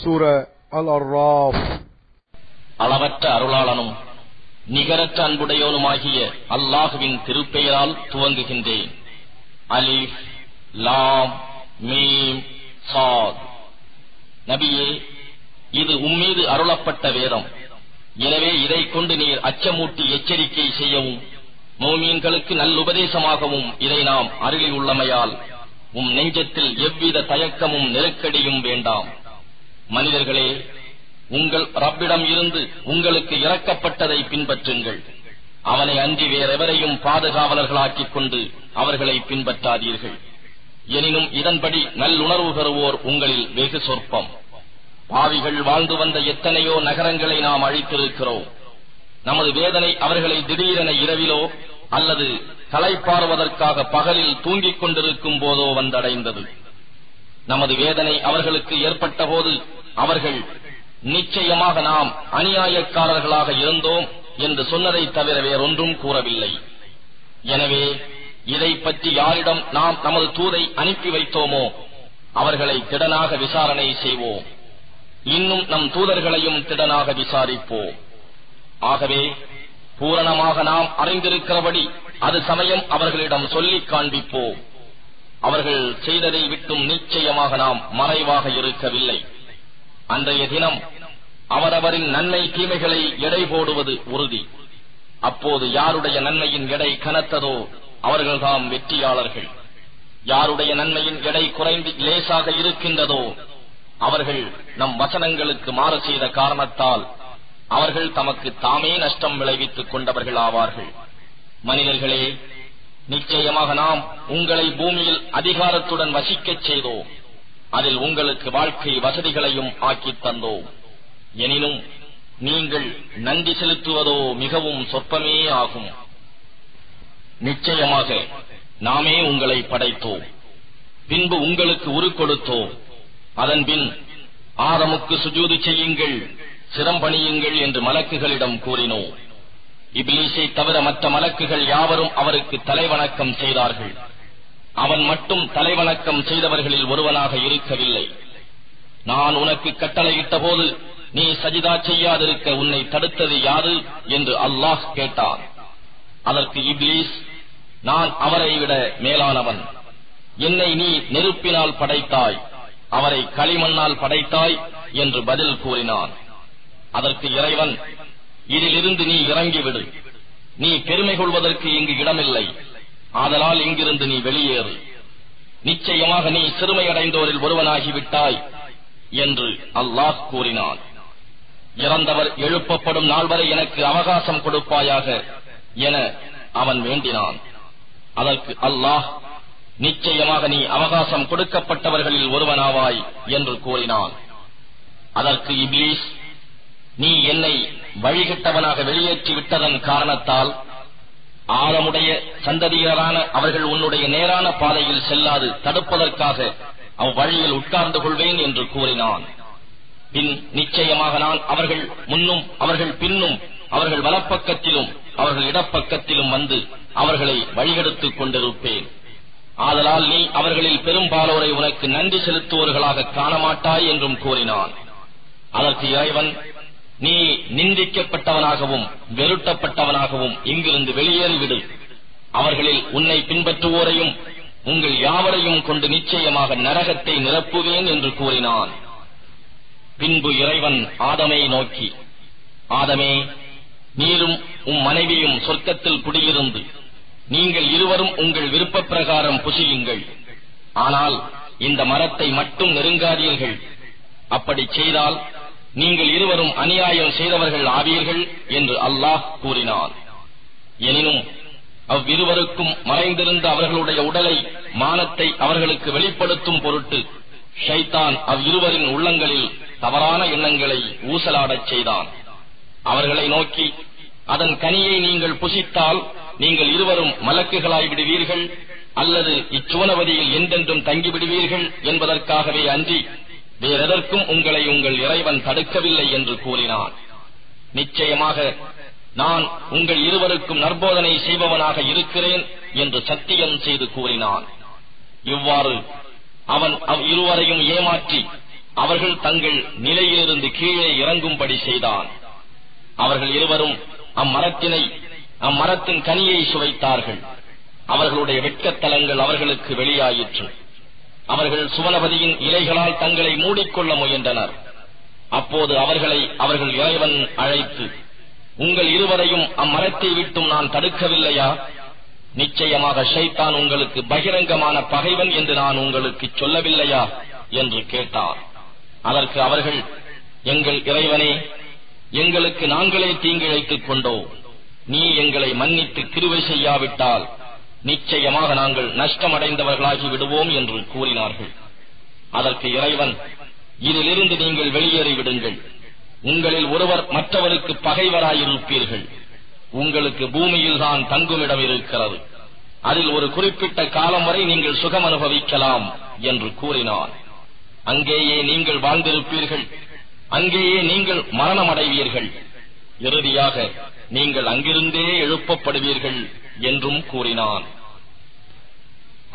சூரா அல்-அர்ராஃப். அளவற்ற அருளாளனும் நிகரற்ற அன்புடையோனுமாகிய அல்லாஹுவின் திருப்பெயரால் துவங்குகின்றேன். அலிஃப் லாம் மீம் ஸாத். நபியே, இது உம்மீது அருளப்பட்ட வேதம். எனவே இதை கொண்டு நீர் அச்சமூட்டி எச்சரிக்கை செய்யவும் மோமீன்களுக்கு நல்லுபதேசமாகவும் இதை நாம் அருளியுள்ளமையால் நெஞ்சத்தில் எவ்வித தயக்கமும் நெருக்கடியும் வேண்டாம். மனிதர்களே, உங்கள் ரப்பிடம் இருந்து உங்களுக்கு இறக்கப்பட்டதை பின்பற்றுங்கள். அவனை அன்றி வேறெவரையும் பாதுகாவலர்களாக்கிக் கொண்டு அவர்களை பின்பற்றாதீர்கள். எனினும் இதன்படி நல்லுணர்வு பெறுவோர் உங்களில் வெகு சொற்பம். பாவிகள் வாழ்ந்து வந்த எத்தனையோ நகரங்களை நாம் அழித்திருக்கிறோம். நமது வேதனை அவர்களை திடீரென இரவிலோ அல்லது களைப்பாறுவதற்காக பகலில் தூங்கிக் கொண்டிருக்கும் போதோ வந்தடைந்தது. நமது வேதனை அவர்களுக்கு ஏற்பட்ட போது அவர்கள் நிச்சயமாக நாம் அநியாயக்காரர்களாக இருந்தோம் என்று சொன்னதை தவிர வேறொன்றும் கூறவில்லை. எனவே இதை பற்றி யாரிடம் நாம் நமது தூதை அனுப்பி வைத்தோமோ அவர்களை திடனாக விசாரணை செய்வோம். இன்னும் நம் தூதர்களையும் திடனாக விசாரிப்போம். ஆகவே பூரணமாக நாம் அறிந்திருக்கிறபடி அது சமயம் அவர்களிடம் சொல்லிக் காண்பிப்போம். அவர்கள் செய்ததை விட்டும் நிச்சயமாக நாம் மறைவாக இருக்கவில்லை. அன்றைய தினம் அவரவரின் நன்மை தீமைகளை எடை போடுவது உறுதி. அப்போது யாருடைய நன்மையின் எடை கனத்ததோ அவர்கள்தாம் வெற்றியாளர்கள். யாருடைய நன்மையின் எடை குறைந்து லேசாக இருக்கின்றதோ அவர்கள் நம் வசனங்களுக்கு மாறு செய்த காரணத்தால் அவர்கள் தமக்கு தாமே நஷ்டம் விளைவித்துக் கொண்டவர்கள் ஆவார்கள். மனிதர்களே, நிச்சயமாக நாம் உங்களை பூமியில் அதிகாரத்துடன் வசிக்கச் செய்தோம். அதில் உங்களுக்கு வாழ்க்கை வசதிகளையும் ஆக்கித் தந்தோம். எனினும் நீங்கள் நன்றி செலுத்துவதோ மிகவும் சொற்பமே ஆகும். நிச்சயமாக நாமே உங்களை படைத்தோம், பின்பு உங்களுக்கு உரு கொடுத்தோம். அதன்பின் ஆதமுக்கு சுஜூது செய்யுங்கள், சிரம்பணியுங்கள் என்று மலக்குகளிடம் கூறினோம். இப்லீஸை தவிர மற்ற மலக்குகள் யாவரும் அவருக்கு தலைவணக்கம் செய்தார்கள். அவன் மட்டும் தலைவணக்கம் செய்தவர்களில் ஒருவனாக இருக்கவில்லை. நான் உனக்கு கட்டளையிட்ட போது நீ சஜிதா செய்யாதிருக்க உன்னை தடுத்தது யாது என்று அல்லாஹ் கேட்டான். அதற்கு இப்லீஸ், நான் அவரை விட மேலானவன். என்னை நீ நெருப்பினால் படைத்தாய், அவரை களிமண்ணால் படைத்தாய் என்று பதில் கூறினான். அதற்கு இறைவன், இதிலிருந்து நீ இறங்கிவிடு. நீ பெருமை கொள்வதற்கு இங்கு இடமில்லை. ஆதலால் இங்கிருந்து நீ வெளியேறு. நிச்சயமாக நீ சிறுமையடைந்தோரில் ஒருவனாகிவிட்டாய் என்று அல்லாஹ் கூறினான். இறந்தவர் எழுப்பப்படும் நாள் வரை எனக்கு அவகாசம் கொடுப்பாயாக என அவன் வேண்டினான். அதற்கு அல்லாஹ், நிச்சயமாக நீ அவகாசம் கொடுக்கப்பட்டவர்களில் ஒருவனாவாய் என்று கூறினான். அதற்கு இப்லீஸ், நீ என்னை வழிகட்டவனாக வெளியேற்றி விட்டதன் காரணத்தால் ஆழமுடைய சந்ததியரான அவர்கள் உன்னுடைய நேரான பாதையில் செல்லாது தடுப்பதற்காக அவ்வழியில் உட்கார்ந்து கொள்வேன் என்று கூறினான். பின் நிச்சயமாக நான் அவர்கள் முன்னும் அவர்கள் பின்னும் அவர்கள் வலப்பக்கத்திலும் அவர்கள் இடப்பக்கத்திலும் வந்து அவர்களை வழிகெடுத்துக் கொண்டிருப்பேன். ஆதலால் நீ அவர்களில் பெரும்பாலோரை உனக்கு நன்றி செலுத்துவோர்களாக காணமாட்டாய் என்றும் கூறினான். அதற்கு இறைவன், நீ நிந்திக்கப்பட்டவனாகவும் வெறுட்டப்பட்டவனாகவும் இங்கிருந்து வெளியேறிவிடு. அவர்களில் உன்னை பின்பற்றுவோரையும் உங்கள் யாவரையும் கொண்டு நிச்சயமாக நரகத்தை நிரப்புவேன் என்று கூறினான். பின்பு இறைவன் ஆதமை நோக்கி, ஆதமே, நீரும் மனைவியும் சொர்க்கத்தில் குடியிருந்து நீங்கள் இருவரும் உங்கள் விருப்ப பிரகாரம் புசியுங்கள். ஆனால் இந்த மரத்தை மட்டும் நெருங்காதீர்கள். அப்படி செய்தால் நீங்கள் இருவரும் அநியாயம் செய்தவர்கள் ஆவீர்கள் என்று அல்லாஹ் கூறினான். எனினும் அவ்விருவருக்கும் மறைந்திருந்த அவர்களுடைய உடலை மானத்தை அவர்களுக்கு வெளிப்படுத்தும் பொருட்டு ஷைத்தான் அவ்விருவரின் உள்ளங்களில் தவறான எண்ணங்களை ஊசலாடச் செய்தான். அவர்களை நோக்கி, அதன் கனியை நீங்கள் புசித்தால் நீங்கள் இருவரும் மலக்குகளாய் விடுவீர்கள் அல்லது இச்சுவனவதியில் என்றென்றும் தங்கிவிடுவீர்கள் என்பதற்காகவே அன்றி வேறெதற்கும் உங்களை உங்கள் இறைவன் தடுக்கவில்லை என்று கூறினான். நிச்சயமாக நான் உங்கள் இருவருக்கும் நற்போதனை செய்பவனாக இருக்கிறேன் என்று சத்தியம் செய்து கூறினான். இவ்வாறு அவன் இருவரையும் ஏமாற்றி அவர்கள் தங்கள் நிலையிலிருந்து கீழே இறங்கும்படி செய்தான். அவர்கள் இருவரும் அம்மரத்தின் கனியை சுவைத்தார்கள். அவர்களுடைய வெட்கத்தலங்கள் அவர்களுக்கு வெளியாயிற்று. அவர்கள் சுவனபதியின் இலைகளால் தங்களை மூடிக்கொள்ள முயன்றனர். அப்போது அவர்கள் இறைவன் அழைத்து, உங்கள் இருவரையும் அம்மரத்தை விட்டும் நான் தடுக்கவில்லையா? நிச்சயமாக ஷைத்தான் உங்களுக்கு பகிரங்கமான பகைவன் என்று நான் உங்களுக்கு சொல்லவில்லையா என்று கேட்டார். அதற்கு அவர்கள், எங்கள் இறைவனே, எங்களுக்கு நாங்களே தீங்கிழைத்துக் கொண்டோம். நீ எங்களை மன்னித்து கிருபை செய்யாவிட்டால் நிச்சயமாக நாங்கள் நஷ்டமடைந்தவர்களாகி விடுவோம் என்று கூறினார்கள். அதற்கு இறைவன், இதிலிருந்து நீங்கள் வெளியேறிவிடுங்கள். உங்களில் ஒருவர் மற்றவருக்கு பகைவராயிருப்பீர்கள். உங்களுக்கு பூமியில்தான் தங்குமிடம் இருக்கிறது. அதில் ஒரு குறிப்பிட்ட காலம் வரை நீங்கள் சுகம் அனுபவிக்கலாம் என்று கூறினார். அங்கேயே நீங்கள் வாழ்ந்திருப்பீர்கள், அங்கேயே நீங்கள் மரணமடைவீர்கள். இறுதியாக நீங்கள் அங்கிருந்தே எழுப்பப்படுவீர்கள் என்றும் கூறினான்.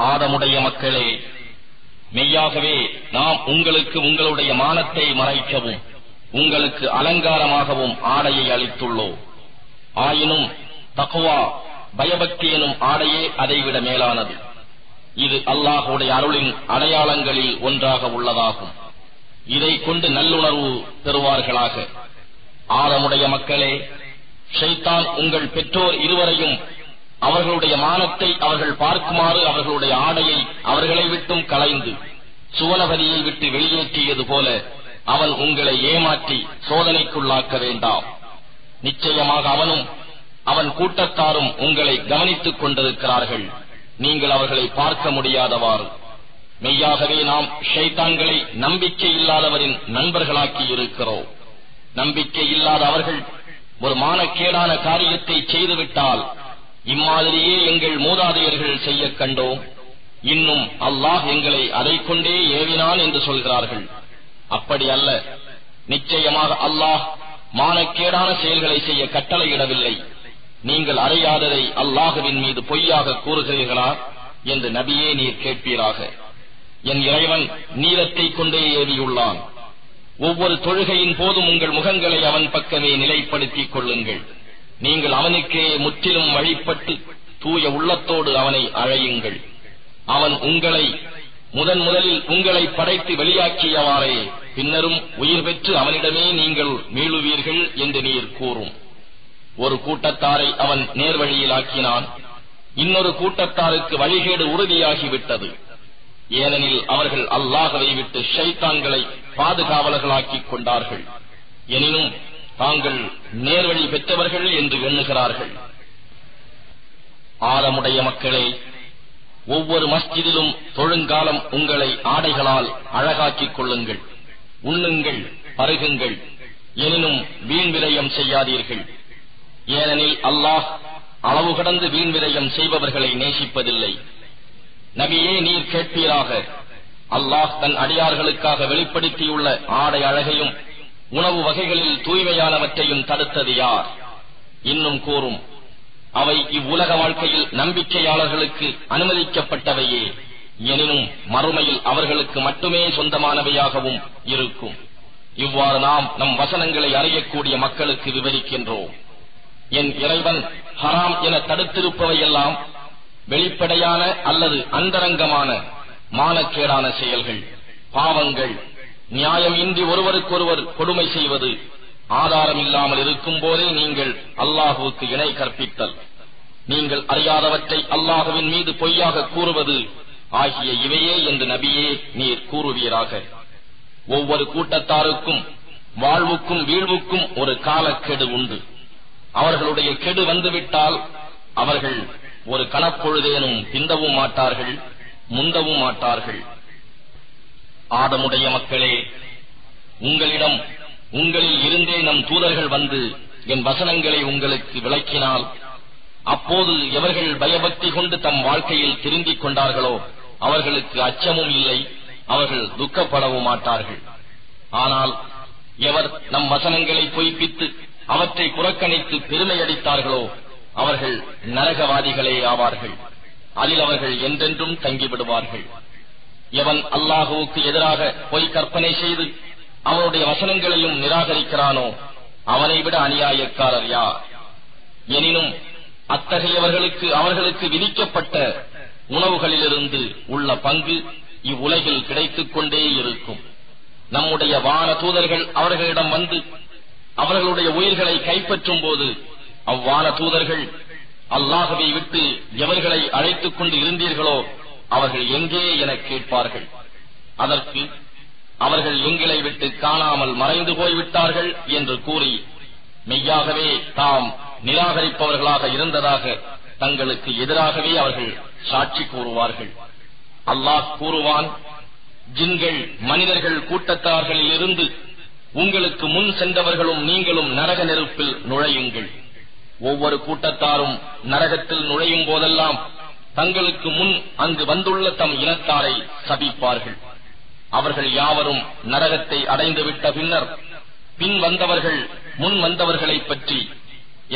ஆதமுடைய மக்களே, மெய்யாகவே நாம் உங்களுக்கு உங்களுடைய மானத்தை மறைக்கவும் உங்களுக்கு அலங்காரமாகவும் ஆடையை அளித்துள்ளோம். ஆயினும் தக்வா, பயபக்தி எனும் ஆடையே அதைவிட மேலானது. இது அல்லாஹ்வுடைய அருளின் அடையாளங்களில் ஒன்றாக உள்ளதாகும். இதை கொண்டு நல்லுணர்வு பெறுவார்களாக. ஆதமுடைய மக்களே, ஷைத்தான் உங்கள் பெற்றோர் இருவரையும் அவர்களுடைய மானத்தை அவர்கள் பார்க்குமாறு அவர்களுடைய ஆடையை அவர்களை விட்டும் களைந்து சுவனபதியை விட்டு வெளியேற்றியது போல அவன் உங்களை ஏமாற்றி சோதனைக்குள்ளாக்க வேண்டாம். நிச்சயமாக அவனும் அவன் கூட்டத்தாரும் உங்களை கவனித்துக் கொண்டிருக்கிறார்கள். நீங்கள் அவர்களை பார்க்க முடியாதவாறு. மெய்யாகவே நாம் ஷைத்தான்களை நம்பிக்கை இல்லாதவரின் நண்பர்களாக்கி இருக்கிறோம். நம்பிக்கை இல்லாத அவர்கள் ஒரு மானக்கேடான காரியத்தை செய்துவிட்டால், இம்மாதிரியே எங்கள் மூதாதையர்கள் செய்ய கண்டோம், இன்னும் அல்லாஹ் எங்களை அதை கொண்டே ஏவினான் என்று சொல்கிறார்கள். அப்படி அல்ல. நிச்சயமாக அல்லாஹ் மானக்கேடான செயல்களை செய்ய கட்டளையிடவில்லை. நீங்கள் அறியாததை அல்லாஹுவின் மீது பொய்யாக கூறுகிறீர்களா என்று நபியே நீர் கேட்பீராக. என் இறைவன் நீரத்தை கொண்டே ஏவியுள்ளான். ஒவ்வொரு தொழுகையின் போதும் உங்கள் முகங்களை அவன் பக்கமே நிலைப்படுத்திக் கொள்ளுங்கள். நீங்கள் அவனுக்கே முற்றிலும் வழிபட்டு தூய உள்ளத்தோடு அவனை அழையுங்கள். அவன் உங்களை முதலில் உங்களை படைத்து வெளியாக்கியவாறே பின்னரும் உயிர் பெற்று அவனிடமே நீங்கள் மீளுவீர்கள் என்று நீர் கூறும். ஒரு கூட்டத்தாரை அவன் நேர்வழியில் ஆக்கினான், இன்னொரு கூட்டத்தாருக்கு வழிகேடு உறுதியாகிவிட்டது. ஏனெனில் அவர்கள் அல்லாஹ்வை விட்டு ஷைத்தான்களை பாதுகாவலர்களாக்கிக் கொண்டார்கள். எனினும் தாங்கள் நேர்வழி பெற்றவர்கள் என்று எண்ணுகிறார்கள். ஆதமுடைய மக்களே, ஒவ்வொரு மஸ்ஜிதிலும் தொழுங்காலம் உங்களை ஆடைகளால் அழகாக்கிக் கொள்ளுங்கள். உண்ணுங்கள், பருகுங்கள், எனினும் வீண் விரயம் செய்யாதீர்கள். ஏனெனில் அல்லாஹ் அளவு கடந்து வீண் விரயம் செய்பவர்களை நேசிப்பதில்லை. நபியே நீர் கேட்பீராக, அல்லாஹ் தன் அடியார்களுக்காக வெளிப்படுத்தியுள்ள ஆடை அழகையும் உணவு வகைகளில் தூய்மையானவற்றையும் தடுத்தது யார்? இன்னும் கூறும், அவை இவ்வுலக வாழ்க்கையில் நம்பிக்கையாளர்களுக்கு அனுமதிக்கப்பட்டவையே, எனினும் மறுமையில் அவர்களுக்கு மட்டுமே சொந்தமானவையாகவும் இருக்கும். இவ்வாறு நாம் நம் வசனங்களை அறியக்கூடிய மக்களுக்கு விவரிக்கின்றோம். என் இறைவன் ஹராம் என தடுத்திருப்பவையெல்லாம் வெளிப்படையான அல்லது அந்தரங்கமான மானக்கேடான செயல்கள், பாவங்கள், நியாயம் இன்றி ஒருவருக்கொருவர் கொடுமை செய்வது, ஆதாரம் இல்லாமல் இருக்கும் போதே நீங்கள் அல்லாஹுவுக்கு இணை கற்பித்தல், நீங்கள் அறியாதவற்றை அல்லாஹுவின் மீது பொய்யாக கூறுவது ஆகிய இவையே என்று நபியே நீர் கூறுவீராக. ஒவ்வொரு கூட்டத்தாருக்கும் வாழ்வுக்கும் வீழ்வுக்கும் ஒரு காலக்கெடு உண்டு. அவர்களுடைய கெடு வந்துவிட்டால் அவர்கள் ஒரு கணப்பொழுதேனும் பிந்தவும் மாட்டார்கள், முந்தவும் மாட்டார்கள். ஆதமுடைய மக்களே, உங்களில் இருந்தே நம் தூதர்கள் வந்து என் வசனங்களை உங்களுக்கு விளக்கினால், அப்போது எவர்கள் பயபக்தி கொண்டு தம் வாழ்க்கையில் திருந்திக் கொண்டார்களோ அவர்களுக்கு அச்சமும் இல்லை, அவர்கள் துக்கப்படவும் மாட்டார்கள். ஆனால் எவர் நம் வசனங்களை பொய்ப்பித்து அவற்றை புறக்கணித்து பெருமையடித்தார்களோ அவர்கள் நரகவாதிகளே ஆவார்கள். அதில் அவர்கள் என்றென்றும் தங்கிவிடுவார்கள். எவன் அல்லாஹுவுக்கு எதிராக பொய் கற்பனை செய்து அவனுடைய வசனங்களையும் நிராகரிக்கிறானோ அவனை விட அநியாயக்காரர் யார்? எனினும் அத்தகையவர்களுக்கு அவர்களுக்கு விதிக்கப்பட்ட உணவுகளிலிருந்து உள்ள பங்கு இவ்வுலகில் கிடைத்துக் கொண்டே இருக்கும். நம்முடைய வான தூதர்கள் அவர்களிடம் வந்து அவர்களுடைய உயிர்களை கைப்பற்றும் போது அவ்வான தூதர்கள் அல்லாஹ்வை விட்டு எவர்களை அழைத்துக் கொண்டு இருந்தீர்களோ அவர்கள் எங்கே என கேட்பார்கள். அதற்கு அவர்கள் எங்களை விட்டு காணாமல் மறைந்து போய்விட்டார்கள் என்று கூறி மெய்யாகவே தாம் நிராகரிப்பவர்களாக இருந்ததாக தங்களுக்கு எதிராகவே அவர்கள் சாட்சி கூறுவார்கள். அல்லாஹ் கூறுவான், ஜின்கள் மனிதர்கள் கூட்டத்தார்களில் இருந்து உங்களுக்கு முன் சென்றவர்களும் நீங்களும் நரக நெருப்பில் நுழையுங்கள். ஒவ்வொரு கூட்டத்தாரும் நரகத்தில் நுழையும் போதெல்லாம் தங்களுக்கு முன் அங்கு வந்துள்ள தம் இனத்தாரை சபிப்பார்கள். அவர்கள் யாவரும் நரகத்தை அடைந்துவிட்ட பின்னர் பின் வந்தவர்கள் முன் வந்தவர்களை பற்றி,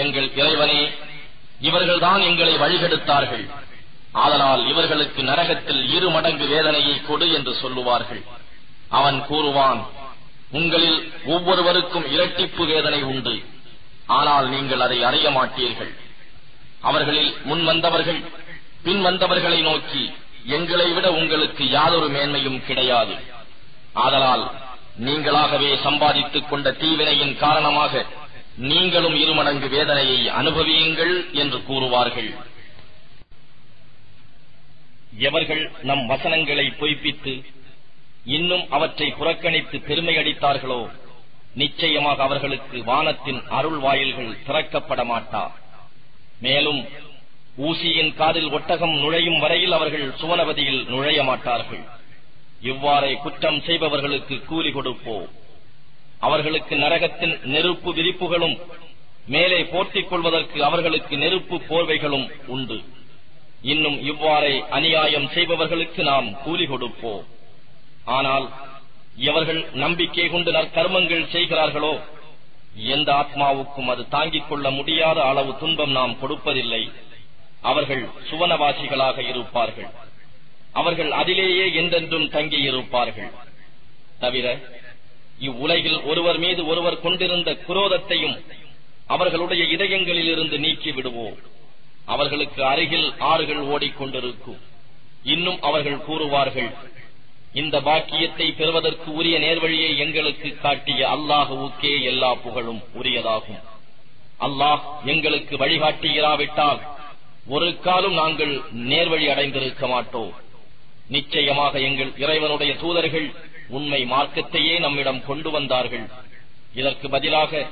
எங்கள் இறைவனே, இவர்கள்தான் எங்களை வழிகெடுத்தார்கள், ஆதலால் இவர்களுக்கு நரகத்தில் 2 மடங்கு வேதனையை கொடு என்று சொல்லுவார்கள். அவன் கூறுவான், உங்களில் ஒவ்வொருவருக்கும் இரட்டிப்பு வேதனை உண்டு, ஆனால் நீங்கள் அதை அறிய மாட்டீர்கள். அவர்களில் முன் வந்தவர்கள் பின் வந்தவர்களை நோக்கி, எங்களை விட உங்களுக்கு யாதொரு மேன்மையும் கிடையாது, ஆதலால் நீங்களாகவே சம்பாதித்துக் கொண்ட தீவினையின் காரணமாக நீங்களும் 2 மடங்கு வேதனையை அனுபவியுங்கள் என்று கூறுவார்கள். எவர்கள் நம் வசனங்களை பொய்ப்பித்து இன்னும் அவற்றை புறக்கணித்து பெருமையடித்தார்களோ நிச்சயமாக அவர்களுக்கு வானத்தின் அருள் வாயில்கள் திறக்கப்பட மாட்டா. மேலும் ஊசியின் காதில் ஒட்டகம் நுழையும் வரையில் அவர்கள் சுவனபதியில் நுழைய மாட்டார்கள். இவ்வாறே குற்றம் செய்பவர்களுக்கு கூலி கொடுப்போம். அவர்களுக்கு நரகத்தின் நெருப்பு விரிப்புகளும் மேலே போர்த்திக் கொள்வதற்கு அவர்களுக்கு நெருப்பு போர்வைகளும் உண்டு. இன்னும் இவ்வாறே அநியாயம் செய்பவர்களுக்கு நாம் கூலி கொடுப்போம். ஆனால் எவர்கள் நம்பிக்கை கொண்டு நற்கர்மங்கள் செய்கிறார்களோ எந்த ஆத்மாவுக்கும் அது தாங்கிக் கொள்ள முடியாத அளவு துன்பம் நாம் கொடுப்பதில்லை. அவர்கள் சுவனவாசிகளாக இருப்பார்கள். அவர்கள் அதிலேயே என்றென்றும் தங்கியிருப்பார்கள். தவிர இவ்வுலகில் ஒருவர் மீது ஒருவர் கொண்டிருந்த குரோதத்தையும் அவர்களுடைய இதயங்களில் இருந்து நீக்கி விடுவோம். அவர்களுக்கு அருகில் ஆறுகள் ஓடிக்கொண்டிருக்கும். இன்னும் அவர்கள் கூறுவார்கள், இந்த பாக்கியத்தை பெறுவதற்கு உரிய நேர்வழியை எங்களுக்கு காட்டிய அல்லாஹுவுக்கே எல்லா புகழும் உரியதாகும். அல்லாஹ் எங்களுக்கு வழிகாட்டியிராவிட்டால் ஒரு காலம் நாங்கள் நேர்வழி அடைந்திருக்க மாட்டோம். நிச்சயமாக எங்கள் இறைவனுடைய தூதர்கள் உண்மை மார்க்கத்தையே நம்மிடம் கொண்டு வந்தார்கள். இதற்கு பதிலாக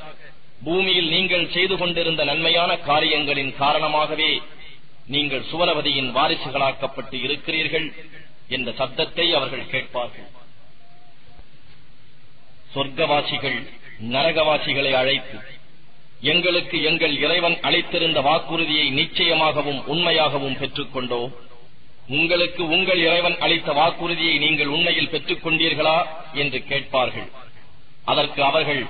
பூமியில் நீங்கள் செய்து கொண்டிருந்த நன்மையான காரியங்களின் காரணமாகவே நீங்கள் சுவனபதியின் வாரிசுகளாக்கப்பட்டு இருக்கிறீர்கள் என்ற சப்தத்தை அவர்கள் கேட்பார்கள். சொர்க்கவாசிகள் நரகவாசிகளை அழைத்து, எங்களுக்கு எங்கள் இறைவன் அளித்திருந்த வாக்குறுதியை நிச்சயமாகவும் உண்மையாகவும் பெற்றுக்கொண்டோம். உங்களுக்கு உங்கள் இறைவன் அளித்த வாக்குறுதியை நீங்கள் உண்மையில் பெற்றுக் கொண்டீர்களா என்று கேட்பார்கள். அதற்கு அவர்கள்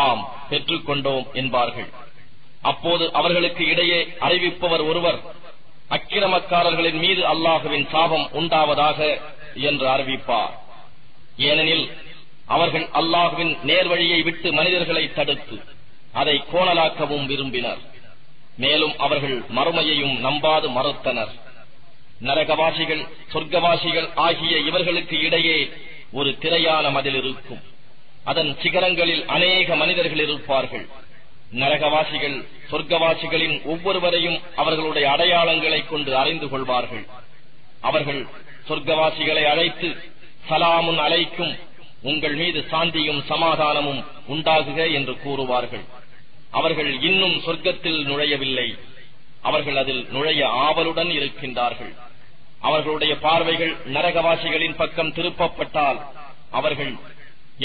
ஆம் பெற்றுக்கொண்டோம் என்பார்கள். அப்போது அவர்களுக்கு இடையே அறிவிப்பவர் ஒருவர், அக்கிரமக்காரர்களின் மீது அல்லாஹுவின் சாபம் உண்டாவதாக என்று அறிவிப்பார். ஏனெனில் அவர்கள் அல்லாஹுவின் நேர்வழியை விட்டு மனிதர்களை தடுத்து அதை கோணலாக்கவும் விரும்பினர். மேலும் அவர்கள் மறுமையையும் நம்பாது மறுத்தனர். நரகவாசிகள் சொர்க்கவாசிகள் ஆகிய இவர்களுக்கு இடையே ஒரு திரையான மதில் இருக்கும். அதன் சிகரங்களில் அநேக மனிதர்கள் இருப்பார்கள். நரகவாசிகள் சொர்க்கவாசிகளின் ஒவ்வொருவரையும் அவர்களுடைய அடையாளங்களை கொண்டு அறிந்து கொள்வார்கள். அவர்கள் சொர்க்கவாசிகளை அழைத்து, சலாமுன் அலைக்கும், உங்கள் மீது சாந்தியும் சமாதானமும் உண்டாகுக என்று கூறுவார்கள். அவர்கள் இன்னும் சொர்க்கத்தில் நுழையவில்லை. அவர்கள் அதில் நுழைய ஆவலுடன் இருக்கின்றார்கள். அவர்களுடைய பார்வைகள் நரகவாசிகளின் பக்கம் திருப்பப்பட்டால் அவர்கள்,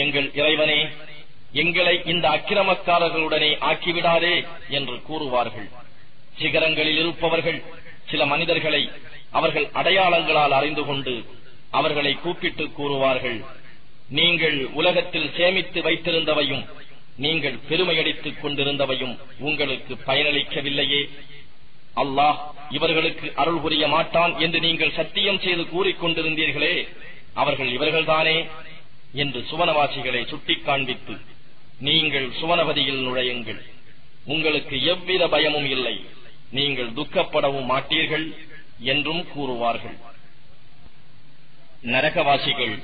எங்கள் இறைவனே, எங்களை இந்த அக்கிரமக்காரர்களுடனே ஆக்கிவிடாதே என்று கூறுவார்கள். சிகரங்களில் இருப்பவர்கள் சில மனிதர்களை அவர்கள் அடையாளங்களால் அறிந்து கொண்டு அவர்களை கூப்பிட்டு கூறுவார்கள், நீங்கள் உலகத்தில் சேமித்து வைத்திருந்தவையும் நீங்கள் பெருமையடித்துக் கொண்டிருந்தவையும் உங்களுக்கு பயனளிக்கவில்லையே. அல்லாஹ் இவர்களுக்கு அருள் புரிய மாட்டான் என்று நீங்கள் சத்தியம் செய்து கூறிக்கொண்டிருந்தீர்களே, அவர்கள் இவர்கள்தானே என்று சுவனவாசிகளை சுட்டிக் காண்பித்து, நீங்கள் சுவனபதியில் நுழையுங்கள், உங்களுக்கு எவ்வித பயமும் இல்லை, நீங்கள் துக்கப்படவும் மாட்டீர்கள் என்றும் கூறுவார்கள். நரகவாசிகள்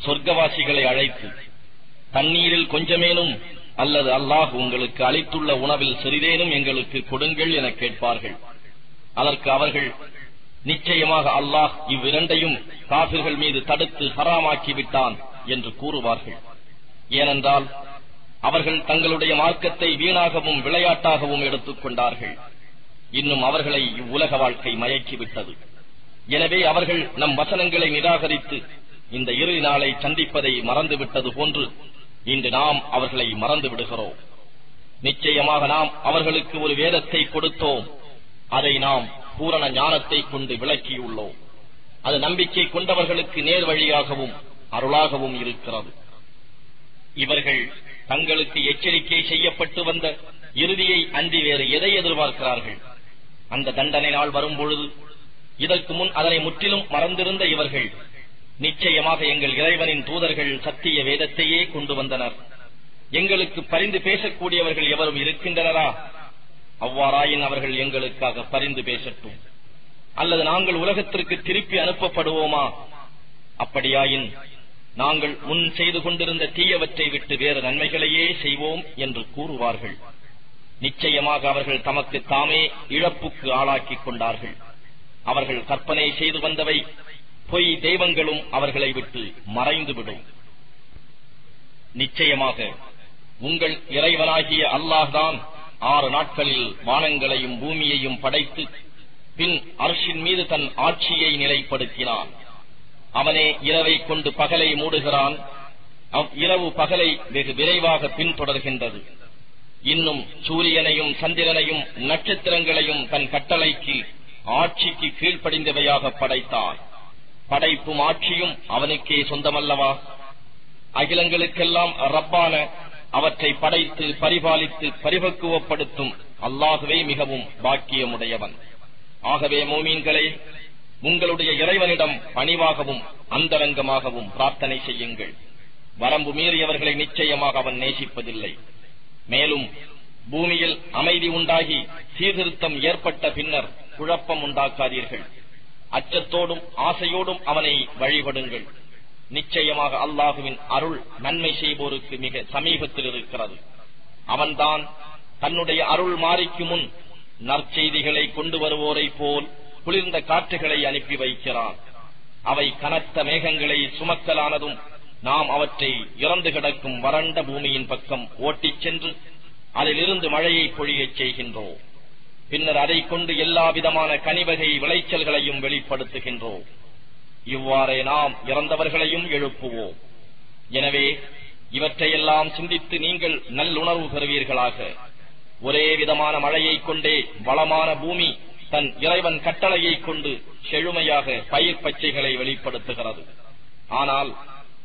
சொர்க்கவாசிகளை அழைத்து, தண்ணீரில் கொஞ்சமேனும் அல்லது அல்லாஹ் உங்களுக்கு அளித்துள்ள உணவில் சிறிதேனும் எங்களுக்கு கொடுங்கள் என கேட்பார்கள். அதற்கு அவர்கள், நிச்சயமாக அல்லாஹ் இவ்விரண்டையும் காபிர்கள் மீது தடுத்து ஹராமாக்கிவிட்டான் என்று கூறுவார்கள். ஏனென்றால் அவர்கள் தங்களுடைய மார்க்கத்தை வீணாகவும் விளையாட்டாகவும் எடுத்துக் கொண்டார்கள். இன்னும் அவர்களை இவ்வுலக வாழ்க்கை மயக்கிவிட்டது. எனவே அவர்கள் நம் வசனங்களை நிராகரித்து இந்த இறுதி நாளை சந்திப்பதை மறந்துவிட்டது போன்று இன்று நாம் அவர்களை மறந்து விடுகிறோம். நிச்சயமாக நாம் அவர்களுக்கு ஒரு வேதத்தை கொடுத்தோம், அதை நாம் பூரண ஞானத்தை கொண்டு விளக்கியுள்ளோம். அது நம்பிக்கை கொண்டவர்களுக்கு நேர் வழியாகவும் அருளாகவும் இருக்கிறது. இவர்கள் தங்களுக்கு எச்சரிக்கை செய்யப்பட்டு வந்த இறுதியை அன்றி வேறு எதை எதிர்பார்க்கிறார்கள்? அந்த தண்டனை நாள் வரும்பொழுது இதற்கு முன் அதனை முற்றிலும் மறந்திருந்த இவர்கள், நிச்சயமாக எங்கள் இறைவனின் தூதர்கள் சத்திய வேதத்தையே கொண்டு வந்தனர், எங்களுக்கு பரிந்து பேசக்கூடியவர்கள் எவரும் இருக்கின்றனரா? அவ்வாறாயின் அவர்கள் எங்களுக்காக பரிந்து பேசட்டும். அல்லது நாங்கள் உலகத்திற்கு திருப்பி அனுப்பப்படுவோமா? அப்படியாயின் நாங்கள் முன் செய்து கொண்டிருந்த தீயவற்றை விட்டு வேறு நன்மைகளையே செய்வோம் என்று கூறுவார்கள். நிச்சயமாக அவர்கள் தமக்கு தாமே இழப்புக்கு ஆளாக்கிக் கொண்டார்கள். அவர்கள் கற்பனை செய்து வந்தவை பொய் தெய்வங்களும் அவர்களை விட்டு மறைந்துவிடும். நிச்சயமாக உங்கள் இறைவனாகிய அல்லாஹ்தான் 6 நாட்களில் வானங்களையும் பூமியையும் படைத்து பின் அர்ஷின் மீது தன் ஆட்சியை நிலைப்படுத்தினான். அவனே இரவை கொண்டு பகலை மூடுகிறான். இரவு பகலை வெகு விரைவாக பின்தொடர்கின்றது. இன்னும் சூரியனையும் சந்திரனையும் நட்சத்திரங்களையும் தன் கட்டளைக்கு ஆட்சிக்கு கீழ்ப்படிந்தவையாக படைத்தான். படைப்பும் ஆட்சியும் அவனுக்கே சொந்தமல்லவா? அகிலங்களுக்கெல்லாம் ரப்பான அவற்றை படைத்து பரிபாலித்து பரிபக்குவப்படுத்தும் அல்லாஹ்வே மிகவும் பாக்கியமுடையவன். ஆகவே மோமீன்களே, உங்களுடைய இறைவனிடம் பணிவாகவும் அந்தரங்கமாகவும் பிரார்த்தனை செய்யுங்கள். வரம்பு மீறியவர்களை நிச்சயமாக அவன் நேசிப்பதில்லை. மேலும் பூமியில் அமைதி உண்டாகி சீர்திருத்தம் ஏற்பட்ட பின்னர் குழப்பம் உண்டாக்காதீர்கள். அச்சத்தோடும் ஆசையோடும் அவனை வழிபடுங்கள். நிச்சயமாக அல்லாஹுவின் அருள் நன்மை செய்வோருக்கு மிக சமீபத்தில் இருக்கிறது. அவன்தான் தன்னுடைய அருள் மாறிக்கு முன் நற்செய்திகளை கொண்டு வருவோரை போல் குளிர்ந்த காற்றுகளை அனுப்பி வைக்கிறான். அவை கனத்த மேகங்களை சுமக்கலானதும் நாம் அவற்றை இறந்து கிடக்கும் வறண்ட பூமியின் பக்கம் ஓட்டிச் சென்று அதிலிருந்து மழையை பொழியச் செய்கின்றோம். பின்னர் அதை கொண்டு எல்லா விதமான கனிவகை விளைச்சல்களையும் வெளிப்படுத்துகின்றோம். இவ்வாறே நாம் இறந்தவர்களையும் எழுப்புவோம். எனவே இவற்றையெல்லாம் சிந்தித்து நீங்கள் நல்லுணர்வு பெறுவீர்களாக. ஒரே விதமான மழையை கொண்டே வளமான பூமி தன் இறைவன் கட்டளையை கொண்டு செழுமையாக பயிர் பச்சைகளை வெளிப்படுத்துகிறது. ஆனால்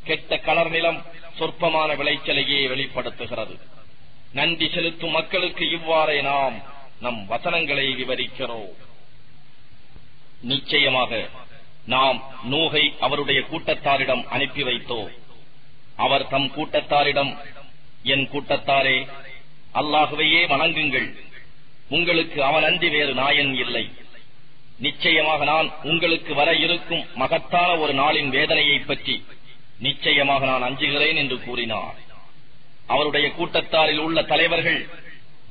கெட்ட கலர் நிலம் சொற்பமான விளைச்சலையே வெளிப்படுத்துகிறது. நன்றி செலுத்தும் மக்களுக்கு இவ்வாறே நாம் நம் வசனங்களை விவரிக்கிறோம். நிச்சயமாக நாம் நூகை அவருடைய கூட்டத்தாரிடம் அனுப்பி வைத்தோம். அவர் தம் கூட்டத்தாரிடம், என் கூட்டத்தாரே, அல்லாஹுவையே வணங்குங்கள், உங்களுக்கு அவனன்றி வேறு நாயன் இல்லை. நிச்சயமாக நான் உங்களுக்கு வர இருக்கும் மகத்தான ஒரு நாளின் வேதனையை பற்றி நிச்சயமாக நான் அஞ்சுகிறேன் என்று கூறினார். அவருடைய கூட்டத்தாரில் உள்ள தலைவர்கள்,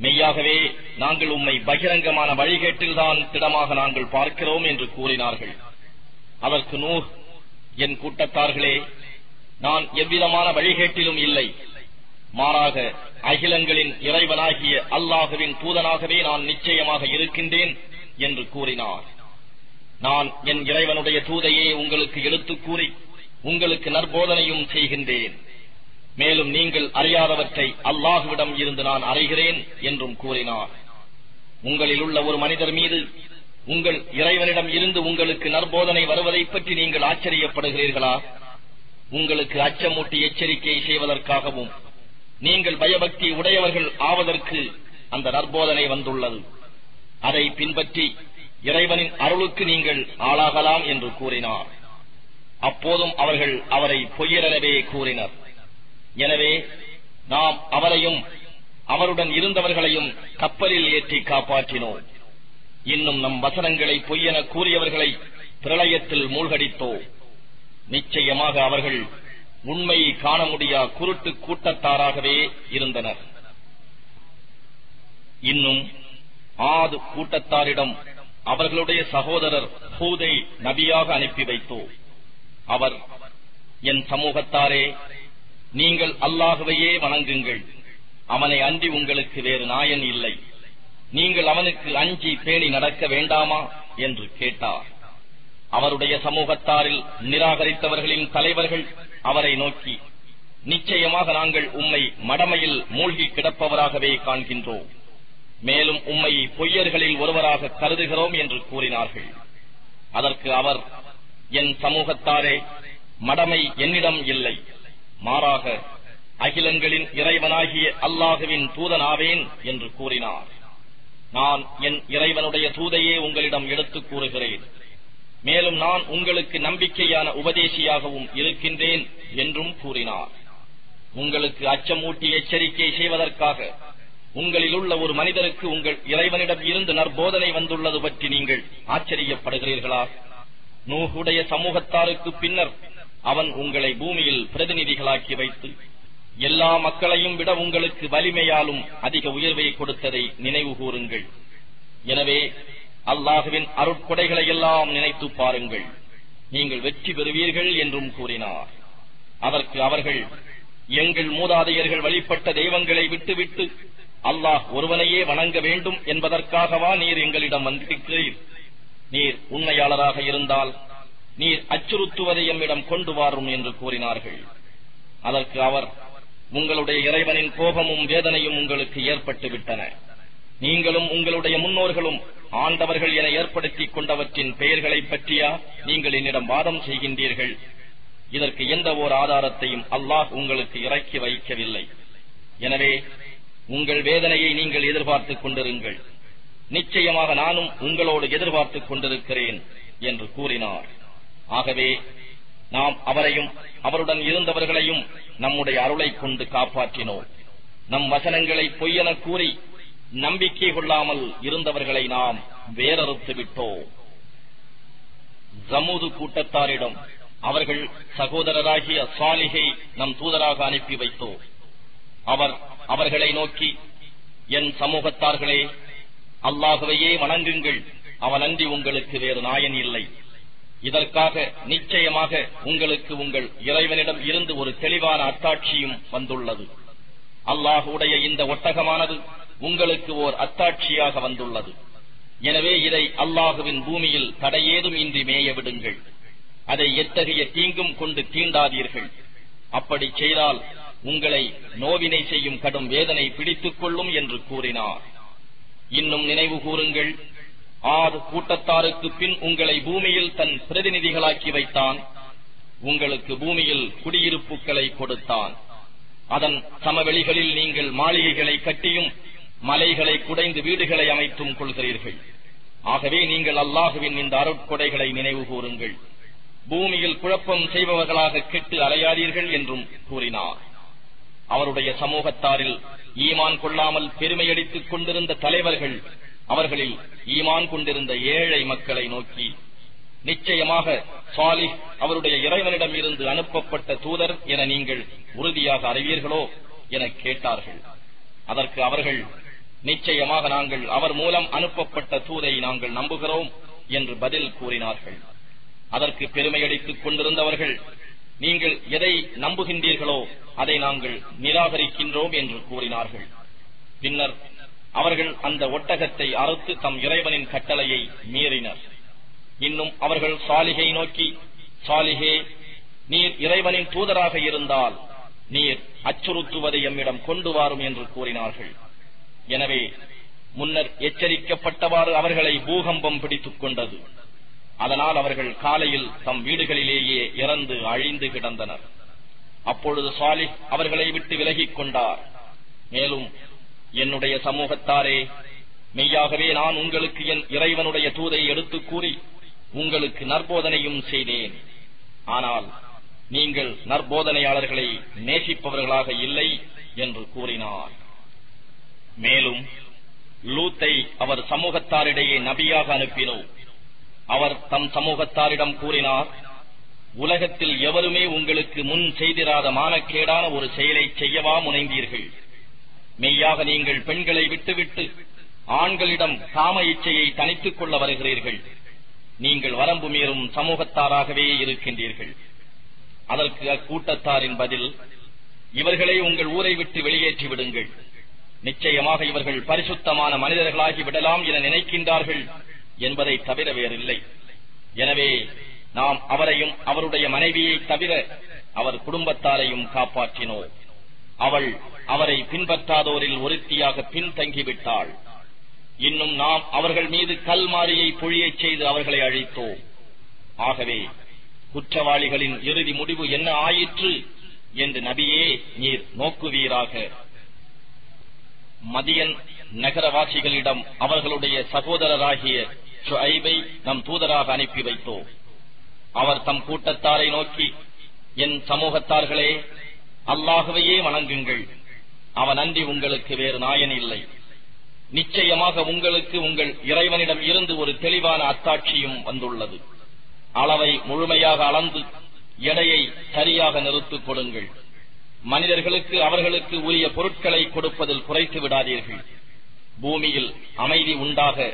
மெய்யாகவே நாங்கள் உம்மை பகிரங்கமான வழிகேட்டில்தான் திடமாக நாங்கள் பார்க்கிறோம் என்று கூறினார்கள். அதற்கு நூஹ், என் கூட்டத்தார்களே, நான் எவ்விதமான வழிகேட்டிலும் இல்லை, மாறாக அகிலங்களின் இறைவனாகிய அல்லாஹுவின் தூதனாகவே நான் நிச்சயமாக இருக்கின்றேன் என்று கூறினார். நான் என் இறைவனுடைய தூதையே உங்களுக்கு எடுத்துக் கூறி உங்களுக்கு நற்போதனையும் செய்கின்றேன். மேலும் நீங்கள் அறியாதவற்றை அல்லாஹுவிடம் இருந்து நான் அறிகிறேன் என்றும் கூறினார். உங்களில் உள்ள ஒரு மனிதர் மீது உங்கள் இறைவனிடம் இருந்து உங்களுக்கு நற்போதனை வருவதை பற்றி நீங்கள் ஆச்சரியப்படுகிறீர்களா? உங்களுக்கு அச்சமூட்டி எச்சரிக்கை செய்வதற்காகவும் நீங்கள் பயபக்தி உடையவர்கள் ஆவதற்கு அந்த நற்போதனை வந்துள்ளது. அதை பின்பற்றி இறைவனின் அருளுக்கு நீங்கள் ஆளாகலாம் என்று கூறினார். அப்போதும் அவர்கள் அவரை பொய்யரெனவே கூறினர். எனவே நாம் அவரையும் அவருடன் இருந்தவர்களையும் கப்பலில் ஏற்றி காப்பாற்றினோம். இன்னும் நம் வசனங்களை பொய்யென கூறியவர்களை பிரளயத்தில் மூழ்கடித்தோம். நிச்சயமாக அவர்கள் உண்மையை காண முடியா குருட்டு கூட்டத்தாராகவே இருந்தனர். இன்னும் ஆது கூட்டத்தாரிடம் அவர்களுடைய சகோதரர் ஹூதை நபியாக அனுப்பி வைத்தோம். அவர், என் சமூகத்தாரே, நீங்கள் அல்லாஹுவையே வணங்குங்கள், அவனை அன்றி உங்களுக்கு வேறு நாயன் இல்லை, நீங்கள் அவனுக்கு அஞ்சி பேணி நடக்க வேண்டாமா என்று கேட்டார். அவருடைய சமூகத்தாரில் நிராகரித்தவர்களின் தலைவர்கள் அவரை நோக்கி, நிச்சயமாக நாங்கள் உம்மை மடமையில் மூழ்கி கிடப்பவராகவே காண்கின்றோம், மேலும் உம்மை பொய்யர்களில் ஒருவராக கருதுகிறோம் என்று கூறினார்கள். அதற்கு அவர், என் சமூகத்தாரே, மடமை என்னிடம் இல்லை, மாறாக அகிலங்களின் இறைவனாகிய அல்லாஹுவின் தூதனாவேன் என்று கூறினார். நான் என் இறைவனுடைய தூதையே உங்களிடம் எடுத்துக் கூறுகிறேன், மேலும் நான் உங்களுக்கு நம்பிக்கையான உபதேசியாகவும் இருக்கின்றேன் என்றும் கூறினார். உங்களுக்கு அச்சமூட்டி எச்சரிக்கை செய்வதற்காக உங்களில் உள்ள ஒரு மனிதருக்கு உங்கள் இறைவனிடம் இருந்து நற்போதனை வந்துள்ளது பற்றி நீங்கள் ஆச்சரியப்படுகிறீர்களா? நூஹுடைய சமூகத்தாருக்கு பின்னர் அவன் உங்களை பூமியில் பிரதிநிதிகளாக்கி வைத்து எல்லா மக்களையும் விட உங்களுக்கு வலிமையாலும் அதிக உயர்வை கொடுத்ததை நினைவு கூறுங்கள். எனவே அல்லாஹுவின் அருட்கொடைகளை எல்லாம் நினைத்து பாருங்கள், நீங்கள் வெற்றி பெறுவீர்கள் என்றும் கூறினார். அதற்கு அவர்கள், எங்கள் மூதாதையர்கள் வழிபட்ட தெய்வங்களை விட்டுவிட்டு அல்லாஹ் ஒருவனையே வணங்க வேண்டும் என்பதற்காகவா நீர் எங்களிடம் வந்திருக்கிறீர்? நீர் உண்மையாளராக இருந்தால் நீர் அச்சுறுத்துவதை எம்மிடம் கொண்டு வாரும் என்று கூறினார்கள். அதற்கு அவர், உங்களுடைய இறைவனின் கோபமும் வேதனையும் உங்களுக்கு ஏற்பட்டு விட்டன. நீங்களும் உங்களுடைய முன்னோர்களும் ஆண்டவர்கள் என ஏற்படுத்திக் கொண்டவற்றின் பெயர்களை பற்றியா நீங்கள் என்னிடம் வாதம் செய்கின்றீர்கள்? இதற்கு எந்த ஓர் ஆதாரத்தையும் அல்லாஹ் உங்களுக்கு இறக்கி வைக்கவில்லை. எனவே உங்கள் வேதனையை நீங்கள் எதிர்பார்த்துக் கொண்டிருங்கள், நிச்சயமாக நானும் உங்களோடு எதிர்பார்த்துக் கொண்டிருக்கிறேன் என்று கூறினார். ஆகவே நாம் அவரையும் அவருடன் இருந்தவர்களையும் நம்முடைய அருளை கொண்டு காப்பாற்றினோம். நம் வசனங்களை பொய்யென கூறி நம்பிக்கை கொள்ளாமல் இருந்தவர்களை நாம் வேறறுத்து விட்டோம். ஜமூது கூட்டத்தாரிடம் அவர்கள் சகோதரராகிய சாலிஹை நம் தூதராக அனுப்பி வைத்தோம். அவர் அவர்களை நோக்கி, என் சமூகத்தார்களே, அல்லாஹுவையே வணங்குங்கள், அவனன்றி உங்களுக்கு வேறு நாயன் இல்லை. இதற்காக நிச்சயமாக உங்களுக்கு உங்கள் இறைவனிடம் இருந்து ஒரு தெளிவான அத்தாட்சியும் வந்துள்ளது. அல்லாஹுடைய இந்த ஒட்டகமானது உங்களுக்கு ஓர் அத்தாட்சியாக வந்துள்ளது. எனவே இதை அல்லாஹுவின் பூமியில் தடையேதும் இன்றி மேய விடுங்கள், அதை எத்தகைய தீங்கும் கொண்டு தீண்டாதீர்கள். அப்படி செய்தால் உங்களை நோவினை செய்யும் கடும் வேதனை பிடித்துக் கொள்ளும் என்று கூறினார். இன்னும் நினைவு கூறுங்கள், ஆது கூட்டத்தாருக்கு பின் உங்களை பூமியில் தன் பிரதிநிதிகளாக்கி வைத்தான். உங்களுக்கு பூமியில் குடியிருப்புகளை கொடுத்தான். அதன் சமவெளிகளில் நீங்கள் மாளிகைகளை கட்டியும் மலைகளை குடைந்து வீடுகளை அமைத்தும் கொள்கிறீர்கள். ஆகவே நீங்கள் அல்லாஹுவின் இந்த அருட்கொடைகளை நினைவு கூறுங்கள், பூமியில் குழப்பம் செய்பவர்களாக கெட்டு அலையாதீர்கள் என்றும் கூறினார். அவருடைய சமூகத்தாரில் ஈமான் கொள்ளாமல் பெருமையடித்துக் கொண்டிருந்த தலைவர்கள் அவர்களில் ஈமான் கொண்டிருந்த ஏழை மக்களை நோக்கி, நிச்சயமாக சாலிஹ் அவருடைய இறைவனிடம் இருந்து அனுப்பப்பட்ட தூதர் என நீங்கள் உறுதியாக அறிவீர்களோ என கேட்டார்கள். அதற்கு அவர்கள், நிச்சயமாக நாங்கள் அவர் மூலம் அனுப்பப்பட்ட தூதை நாங்கள் நம்புகிறோம் என்று பதில் கூறினார்கள். அதற்கு பெருமையடித்துக் கொண்டிருந்தவர்கள், நீங்கள் எதை நம்புகின்றீர்களோ அதை நாங்கள் நிராகரிக்கின்றோம் என்று கூறினார்கள். பின்னர் அவர்கள் அந்த ஒட்டகத்தை அறுத்து தம் இறைவனின் கட்டளையை மீறினர். இன்னும் அவர்கள் சாலிஹை நோக்கி, சாலிஹே, நீர் இறைவனின் தூதராக இருந்தால் நீர் அச்சுறுத்துவதை எம்மிடம் கொண்டு வாரும் என்று கூறினார்கள். எனவே முன்னர் எச்சரிக்கப்பட்டவாறு அவர்களை பூகம்பம் பிடித்துக் கொண்டது. அதனால் அவர்கள் காலையில் தம் வீடுகளிலேயே இறந்து அழிந்து கிடந்தனர். அப்பொழுது சாலிஹ் அவர்களை விட்டு விலகிக் கொண்டார். மேலும், என்னுடைய சமூகத்தாரே, மெய்யாகவே நான் உங்களுக்கு என் இறைவனுடைய தூதை எடுத்துக் கூறி உங்களுக்கு நற்போதனையும் செய்தேன். ஆனால் நீங்கள் நற்போதனையாளர்களை நேசிப்பவர்களாக இல்லை என்று கூறினார். மேலும் லூத்தை அவர் சமூகத்தாரிடையே நபியாக அனுப்பினோம். அவர் தம் சமூகத்தாரிடம் கூறினார், உலகத்தில் எவருமே உங்களுக்கு முன் செய்திராத மானக்கேடான ஒரு செயலை செய்யவா முனைந்தீர்கள்? மெய்யாக நீங்கள் பெண்களை விட்டுவிட்டு ஆண்களிடம் காம இச்சையை தனித்துக் கொள்ள வருகிறீர்கள். நீங்கள் வரம்பு மீறும் சமூகத்தாராகவே இருக்கின்றீர்கள். அதற்கு அக்கூட்டத்தாரின் பதில், இவர்களை உங்கள் ஊரை விட்டு வெளியேற்றி விடுங்கள். நிச்சயமாக இவர்கள் பரிசுத்தமான மனிதர்களாகி விடலாம் என நினைக்கின்றார்கள் என்பதை தவிர வேறில்லை. எனவே நாம் அவரையும் அவருடைய மனைவியை தவிர அவர் குடும்பத்தாரையும் காப்பாற்றினோம். அவள் அவரை பின்பற்றாதோரில் ஒருத்தியாக பின்தங்கிவிட்டாள். இன்னும் நாம் அவர்கள் மீது கல்மாரியை பொழியச் செய்து அவர்களை அழித்தோம். ஆகவே குற்றவாளிகளின் இறுதி முடிவு என்ன ஆயிற்று என்று நபியே நீர் நோக்குவீராக. மதியன் நகரவாசிகளிடம் அவர்களுடைய சகோதரராகிய ஷுஐபை நம் தூதராக அனுப்பி வைத்தோம். அவர் தம் கூட்டத்தாரை நோக்கி, என் சமூகத்தார்களே, அல்லாஹுவையே வணங்குங்கள். அவன் அன்றி உங்களுக்கு வேறு நாயன் இல்லை. நிச்சயமாக உங்களுக்கு உங்கள் இறைவனிடம் இருந்து ஒரு தெளிவான அத்தாட்சியும் வந்துள்ளது. அளவை முழுமையாக அளந்து எடையை சரியாக நிறுத்திக் கொடுங்கள். மனிதர்களுக்கு அவர்களுக்கு உரிய பொருட்களை கொடுப்பதில் குறைத்து விடாதீர்கள். பூமியில் அமைதி உண்டாக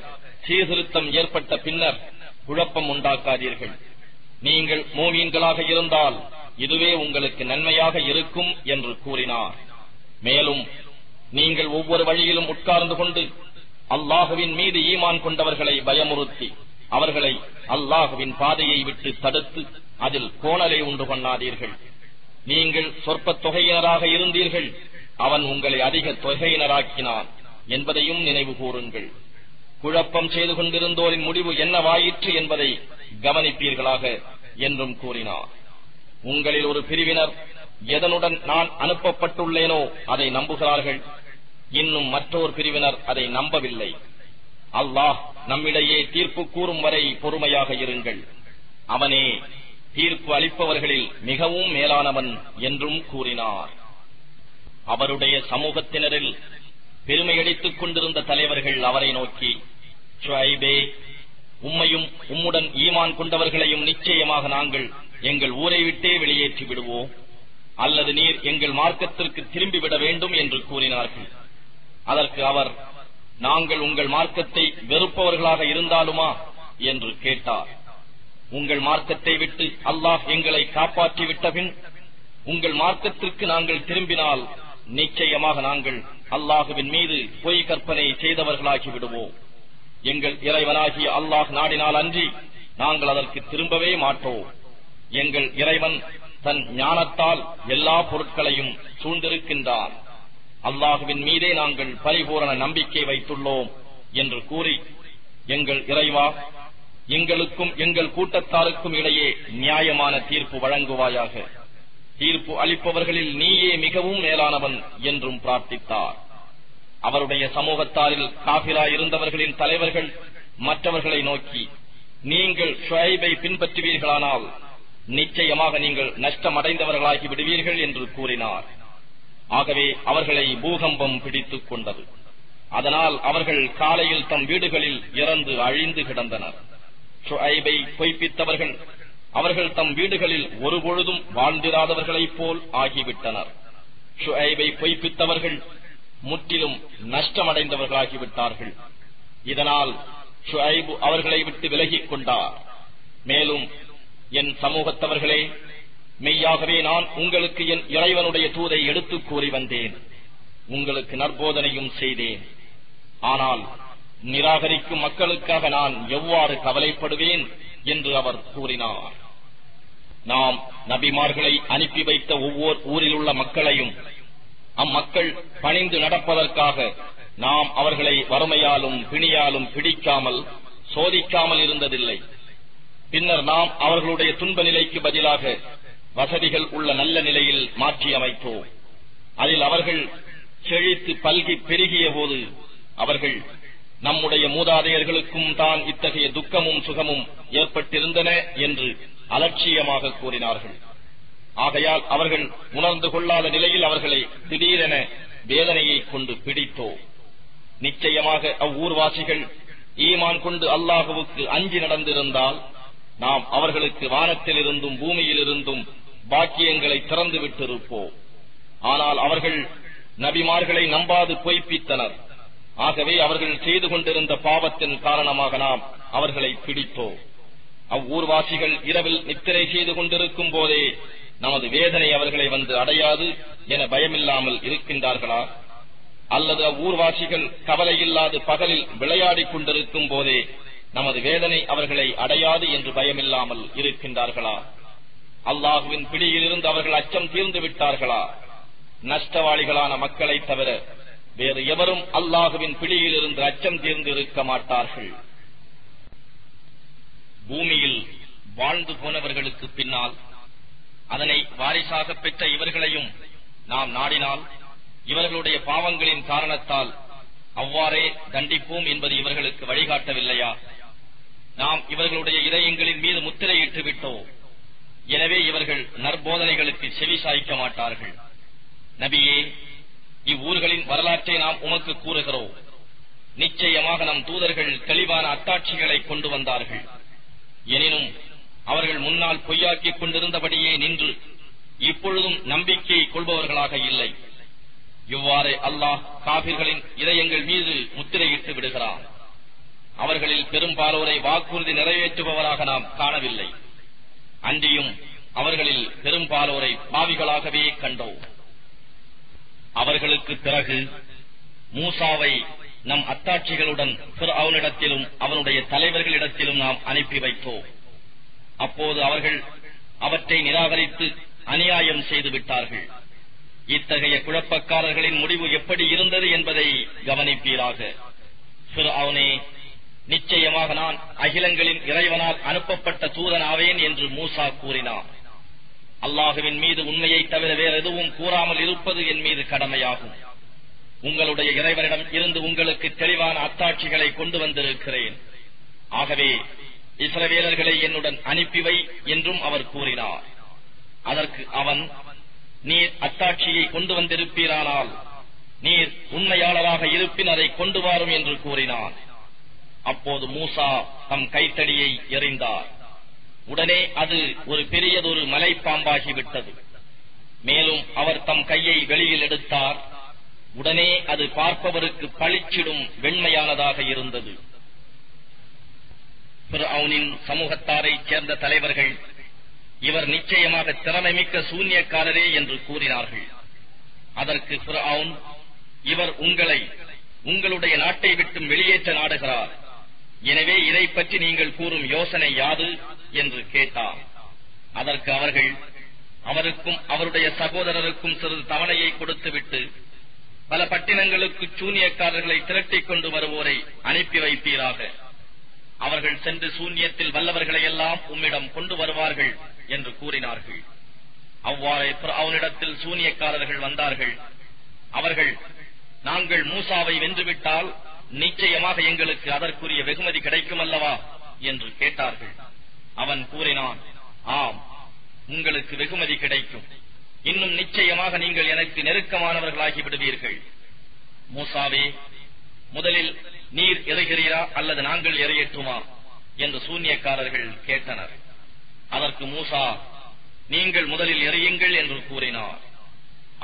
சீர்திருத்தம் ஏற்பட்ட பின்னர் குழப்பம் உண்டாக்காதீர்கள். நீங்கள் மூமீன்களாக இருந்தால் இதுவே உங்களுக்கு நன்மையாக இருக்கும் என்று கூறினார். மேலும் நீங்கள் ஒவ்வொரு வழியிலும் உட்கார்ந்து கொண்டு அல்லாஹுவின் மீது ஈமான் கொண்டவர்களை பயமுறுத்தி அவர்களை அல்லாஹுவின் பாதையை விட்டு தடுத்து அதில் கோணலை உண்டு பண்ணாதீர்கள். நீங்கள் சொற்ப தொகையினராக இருந்தீர்கள், அவன் உங்களை அதிக தொகையினராக்கினான் என்பதையும் நினைவு கூறுங்கள். குழப்பம் செய்து கொண்டிருந்தோரின் முடிவு என்னவாயிற்று என்பதை கவனிப்பீர்களாக என்றும் கூறினார். உங்களில் ஒரு பிரிவினர் எதனுடன் நான் அனுப்பப்பட்டுள்ளேனோ அதை நம்புகிறார்கள், இன்னும் மற்றொரு பிரிவினர் அதை நம்பவில்லை. அல்லாஹ் நம்மிடையே தீர்ப்பு கூறும் வரை பொறுமையாக இருங்கள். அவனே தீர்ப்பு அளிப்பவர்களில் மிகவும் மேலானவன் என்றும் கூறினார். அவருடைய சமூகத்தினரில் பெருமையடித்துக் கொண்டிருந்த தலைவர்கள் அவரை நோக்கி, ஷுஐபே, உம்மையும் உம்முடன் ஈமான் கொண்டவர்களையும் நிச்சயமாக நாங்கள் எங்கள் ஊரை விட்டே வெளியேற்றி விடுவோம், அல்லது நீர் எங்கள் மார்க்கத்திற்கு திரும்பிவிட வேண்டும் என்று கூறினார்கள். அதற்கு அவர், நாங்கள் உங்கள் மார்க்கத்தை வெறுப்பவர்களாக இருந்தாலுமா என்று கேட்டார். உங்கள் மார்க்கத்தை விட்டு அல்லாஹ் எங்களை காப்பாற்றி விட்டபின் உங்கள் மார்க்கத்திற்கு நாங்கள் திரும்பினால் நிச்சயமாக நாங்கள் அல்லாஹுவின் மீது பொய் கற்பனை செய்தவர்களாகி விடுவோம். எங்கள் இறைவனாகிய அல்லாஹ் நாடினால் அன்றி நாங்கள் அதற்கு திரும்பவே மாட்டோம். எங்கள் இறைவன் தன் ஞானத்தால் எல்லா பொருட்களையும் சூழ்ந்திருக்கின்றான். அல்லாஹுவின் மீதே நாங்கள் பரிபூரண நம்பிக்கை வைத்துள்ளோம் என்று கூறி, எங்கள் இறைவா, எங்களுக்கும் எங்கள் கூட்டத்தாருக்கும் இடையே நியாயமான தீர்ப்பு வழங்குவாயாக. தீர்ப்பு அளிப்பவர்களில் நீயே மிகவும் மேலானவன் என்றும் பிரார்த்தித்தார். அவருடைய சமூகத்தாரில் காபிரா இருந்தவர்களின் தலைவர்கள் மற்றவர்களை நோக்கி, நீங்கள் ஷுஐபை பின்பற்றுவீர்களானால் நிச்சயமாக நீங்கள் நஷ்டமடைந்தவர்களாகி விடுவீர்கள் என்று கூறினார். ஆகவே அவர்களை பூகம்பம் பிடித்துக் கொண்டது. அதனால் அவர்கள் காலையில் தம் வீடுகளில் இறந்து அழிந்து கிடந்தனர். ஷுஐபை பொய்ப்பித்தவர்கள் அவர்கள் தம் வீடுகளில் ஒருபொழுதும் வாழ்ந்திராதவர்களைப் போல் ஆகிவிட்டனர். ஷுஐபை பொய்ப்பித்தவர்கள் முற்றிலும் நஷ்டமடைந்தவர்களாகிவிட்டார்கள். இதனால் ஷுஐபு அவர்களை விட்டு விலகிக் கொண்டார். மேலும், என் சமூகத்தவர்களே, மெய்யாகவே நான் உங்களுக்கு என் இறைவனுடைய தூதை எடுத்துக் கூறி வந்தேன். உங்களுக்கு நற்போதனையும் செய்தேன். ஆனால் நிராகரிக்கும் மக்களுக்காக நான் எவ்வாறு கவலைப்படுவேன் என்று அவர் கூறினார். நாம் நபிமார்களை அனுப்பி வைத்த ஒவ்வொரு ஊரில் உள்ள மக்களையும் அம்மக்கள் பணிந்து நடப்பதற்காக நாம் அவர்களை வறுமையாலும் பிணியாலும் பிடிக்காமல் சோதிக்காமல் இருந்ததில்லை. பின்னர் நாம் அவர்களுடைய துன்ப நிலைக்கு பதிலாக வசதிகள் உள்ள நல்ல நிலையில் மாற்றி அமைத்தோம். அதில் அவர்கள் செழித்து பல்கி பெருகிய போது அவர்கள் நம்முடைய மூதாதையர்களுக்கும் தான் இத்தகைய துக்கமும் சுகமும் ஏற்பட்டிருந்தன என்று அலட்சியமாக கூறினார்கள். ஆகையால் அவர்கள் உணர்ந்து கொள்ளாத நிலையில் அவர்களை திடீரென வேதனையை கொண்டு பிடித்தோ. நிச்சயமாக அவ்வூர்வாசிகள் ஈமான் கொண்டு அல்லாஹுவுக்கு அஞ்சி நடந்திருந்தால் நாம் அவர்களுக்கு வானத்திலிருந்தும் பூமியிலிருந்தும் பாக்கியங்களை திறந்து விட்டிருப்போம். ஆனால் அவர்கள் நபிமார்களை நம்பாது பொய்ப்பித்தனர். ஆகவே அவர்கள் செய்து கொண்டிருந்த பாவத்தின் காரணமாக நாம் அவர்களை பிடித்தோம். அவ்வூர்வாசிகள் இரவில் நித்திரை செய்து கொண்டிருக்கும் போதே நமது வேதனை அவர்களை வந்து அடையாது என பயமில்லாமல் இருக்கின்றார்களா? அல்லது அவ்வூர்வாசிகள் கவலையில்லாது பகலில் விளையாடிக் கொண்டிருக்கும் போதே நமது வேதனை அவர்களை அடையாது என்று பயமில்லாமல் இருக்கின்றார்களா? அல்லாஹுவின் பிடியிலிருந்து அவர்கள் அச்சம் தீர்ந்து விட்டார்களா? நஷ்டவாளிகளான மக்களை தவிர வேறு எவரும் அல்லாஹுவின் பிடியிலிருந்து அச்சம் தீர்ந்து இருக்க மாட்டார்கள். பூமியில் வாழ்ந்து போனவர்களுக்கு பின்னால் அதனை வாரிசாக பெற்ற இவர்களையும் நாம் நாடினால் இவர்களுடைய பாவங்களின் காரணத்தால் அவ்வாறே தண்டிப்போம் என்பது இவர்களுக்கு வழிகாட்டவில்லையா? நாம் இவர்களுடைய இதயங்களின் மீது முத்திரையிட்டு விட்டோம். எனவே இவர்கள் நற்போதனைகளுக்கு செவி சாய்க்க மாட்டார்கள். நபியே, இவ்வூர்களின் வரலாற்றை நாம் உமக்கு கூறுகிறோம். நிச்சயமாக நம் தூதர்கள் தெளிவான அத்தாட்சிகளை கொண்டு வந்தார்கள். எனினும் அவர்கள் முன்னால் பொய்யாக்கிக் கொண்டிருந்தபடியே நின்று இப்பொழுதும் நம்பிக்கை கொள்பவர்களாக இல்லை. இவ்வாறு அல்லாஹ் காபிர்களின் இதயங்கள் மீது முத்திரையிட்டு விடுகிறார். அவர்களில் பெரும்பாலோரை வாக்குறுதி நிறைவேற்றுபவராக நாம் காணவில்லை. அன்றியும் அவர்களில் பெரும்பாலோரை பாவிகளாகவே கண்டோம். அவர்களுக்கு பிறகு மூசாவை நம் அத்தாட்சிகளுடன் ஃபிர்அவுனிடத்திலும் அவனுடைய தலைவர்களிடத்திலும் நாம் அனுப்பி வைத்தோம். அப்போது அவர்கள் அவற்றை நிராகரித்து அநியாயம் செய்து விட்டார்கள். இத்தகைய குழப்பக்காரர்களின் முடிவு எப்படி இருந்தது என்பதை கவனிப்பீராக. ஃபிர்அவுனே, நிச்சயமாக நான் அகிலங்களின் இறைவனால் அனுப்பப்பட்ட தூதனாவேன் என்று மூசா கூறினார். அல்லாஹுவின் மீது உண்மையை தவிர வேறு எதுவும் கூறாமல் இருப்பது என் மீது கடமையாகும். உங்களுடைய இறைவனிடம் இருந்து உங்களுக்கு தெளிவான அத்தாட்சிகளை கொண்டு வந்திருக்கிறேன். ஆகவே இஸ்ரவேலர்களை என்னுடன் அனுப்பிவை என்றும் அவர் கூறினார். அதற்கு அவன், நீர் அத்தாட்சியை கொண்டு வந்திருப்பீரானால் நீர் உண்மையாளராக இருப்பின் அதை கொண்டு வாரும் என்று கூறினார். அப்போது மூசா தம் கைத்தடியை எறிந்தார். உடனே அது ஒரு பெரியதொரு மலைப்பாம்பாகிவிட்டது. மேலும் அவர் தம் கையை வெளியில் எடுத்தார். உடனே அது பார்ப்பவருக்கு பளிச்சிடும் வெண்மையானதாக இருந்தது. ஃபிர்அவுனின் சமூகத்தாரைச் சேர்ந்த தலைவர்கள் இவர் நிச்சயமாக திறமைமிக்க சூன்யக்காரரே என்று கூறினார்கள். அதற்கு ஃபிர்அவுன், இவர் உங்களை உங்களுடைய நாட்டை விட்டு வெளியேற்ற நாடுகிறார். எனவே இதை பற்றி நீங்கள் கூறும் யோசனை யாது என்று கேட்டார். அதற்கு அவர்கள், அவருக்கும் அவருடைய சகோதரருக்கும் சிறிது தவணையை கொடுத்துவிட்டு பல பட்டினங்களுக்கு சூனியக்காரர்களை திரட்டிக் கொண்டு வருவோரை அனுப்பி வைப்பீராக. அவர்கள் சென்று சூன்யத்தில் வல்லவர்களை எல்லாம் உம்மிடம் கொண்டு வருவார்கள் என்று கூறினார்கள். அவ்வாறே அவனிடத்தில் சூனியக்காரர்கள் வந்தார்கள். அவர்கள், நாங்கள் மூசாவை வென்றுவிட்டால் நிச்சயமாக எங்களுக்கு அதற்குரிய வெகுமதி கிடைக்கும் அல்லவா என்று கேட்டார்கள். அவன் கூறினான், ஆம், உங்களுக்கு வெகுமதி கிடைக்கும். இன்னும் நிச்சயமாக நீங்கள் எனக்கு நெருக்கமானவர்களாகி விடுவீர்கள். மூசாவே, முதலில் நீர் எறிகிறீரா அல்லது நாங்கள் எறியட்டுமா என்று சூன்யக்காரர்கள் கேட்டனர். அதற்கு மூசா, நீங்கள் முதலில் எறியுங்கள் என்று கூறினார்.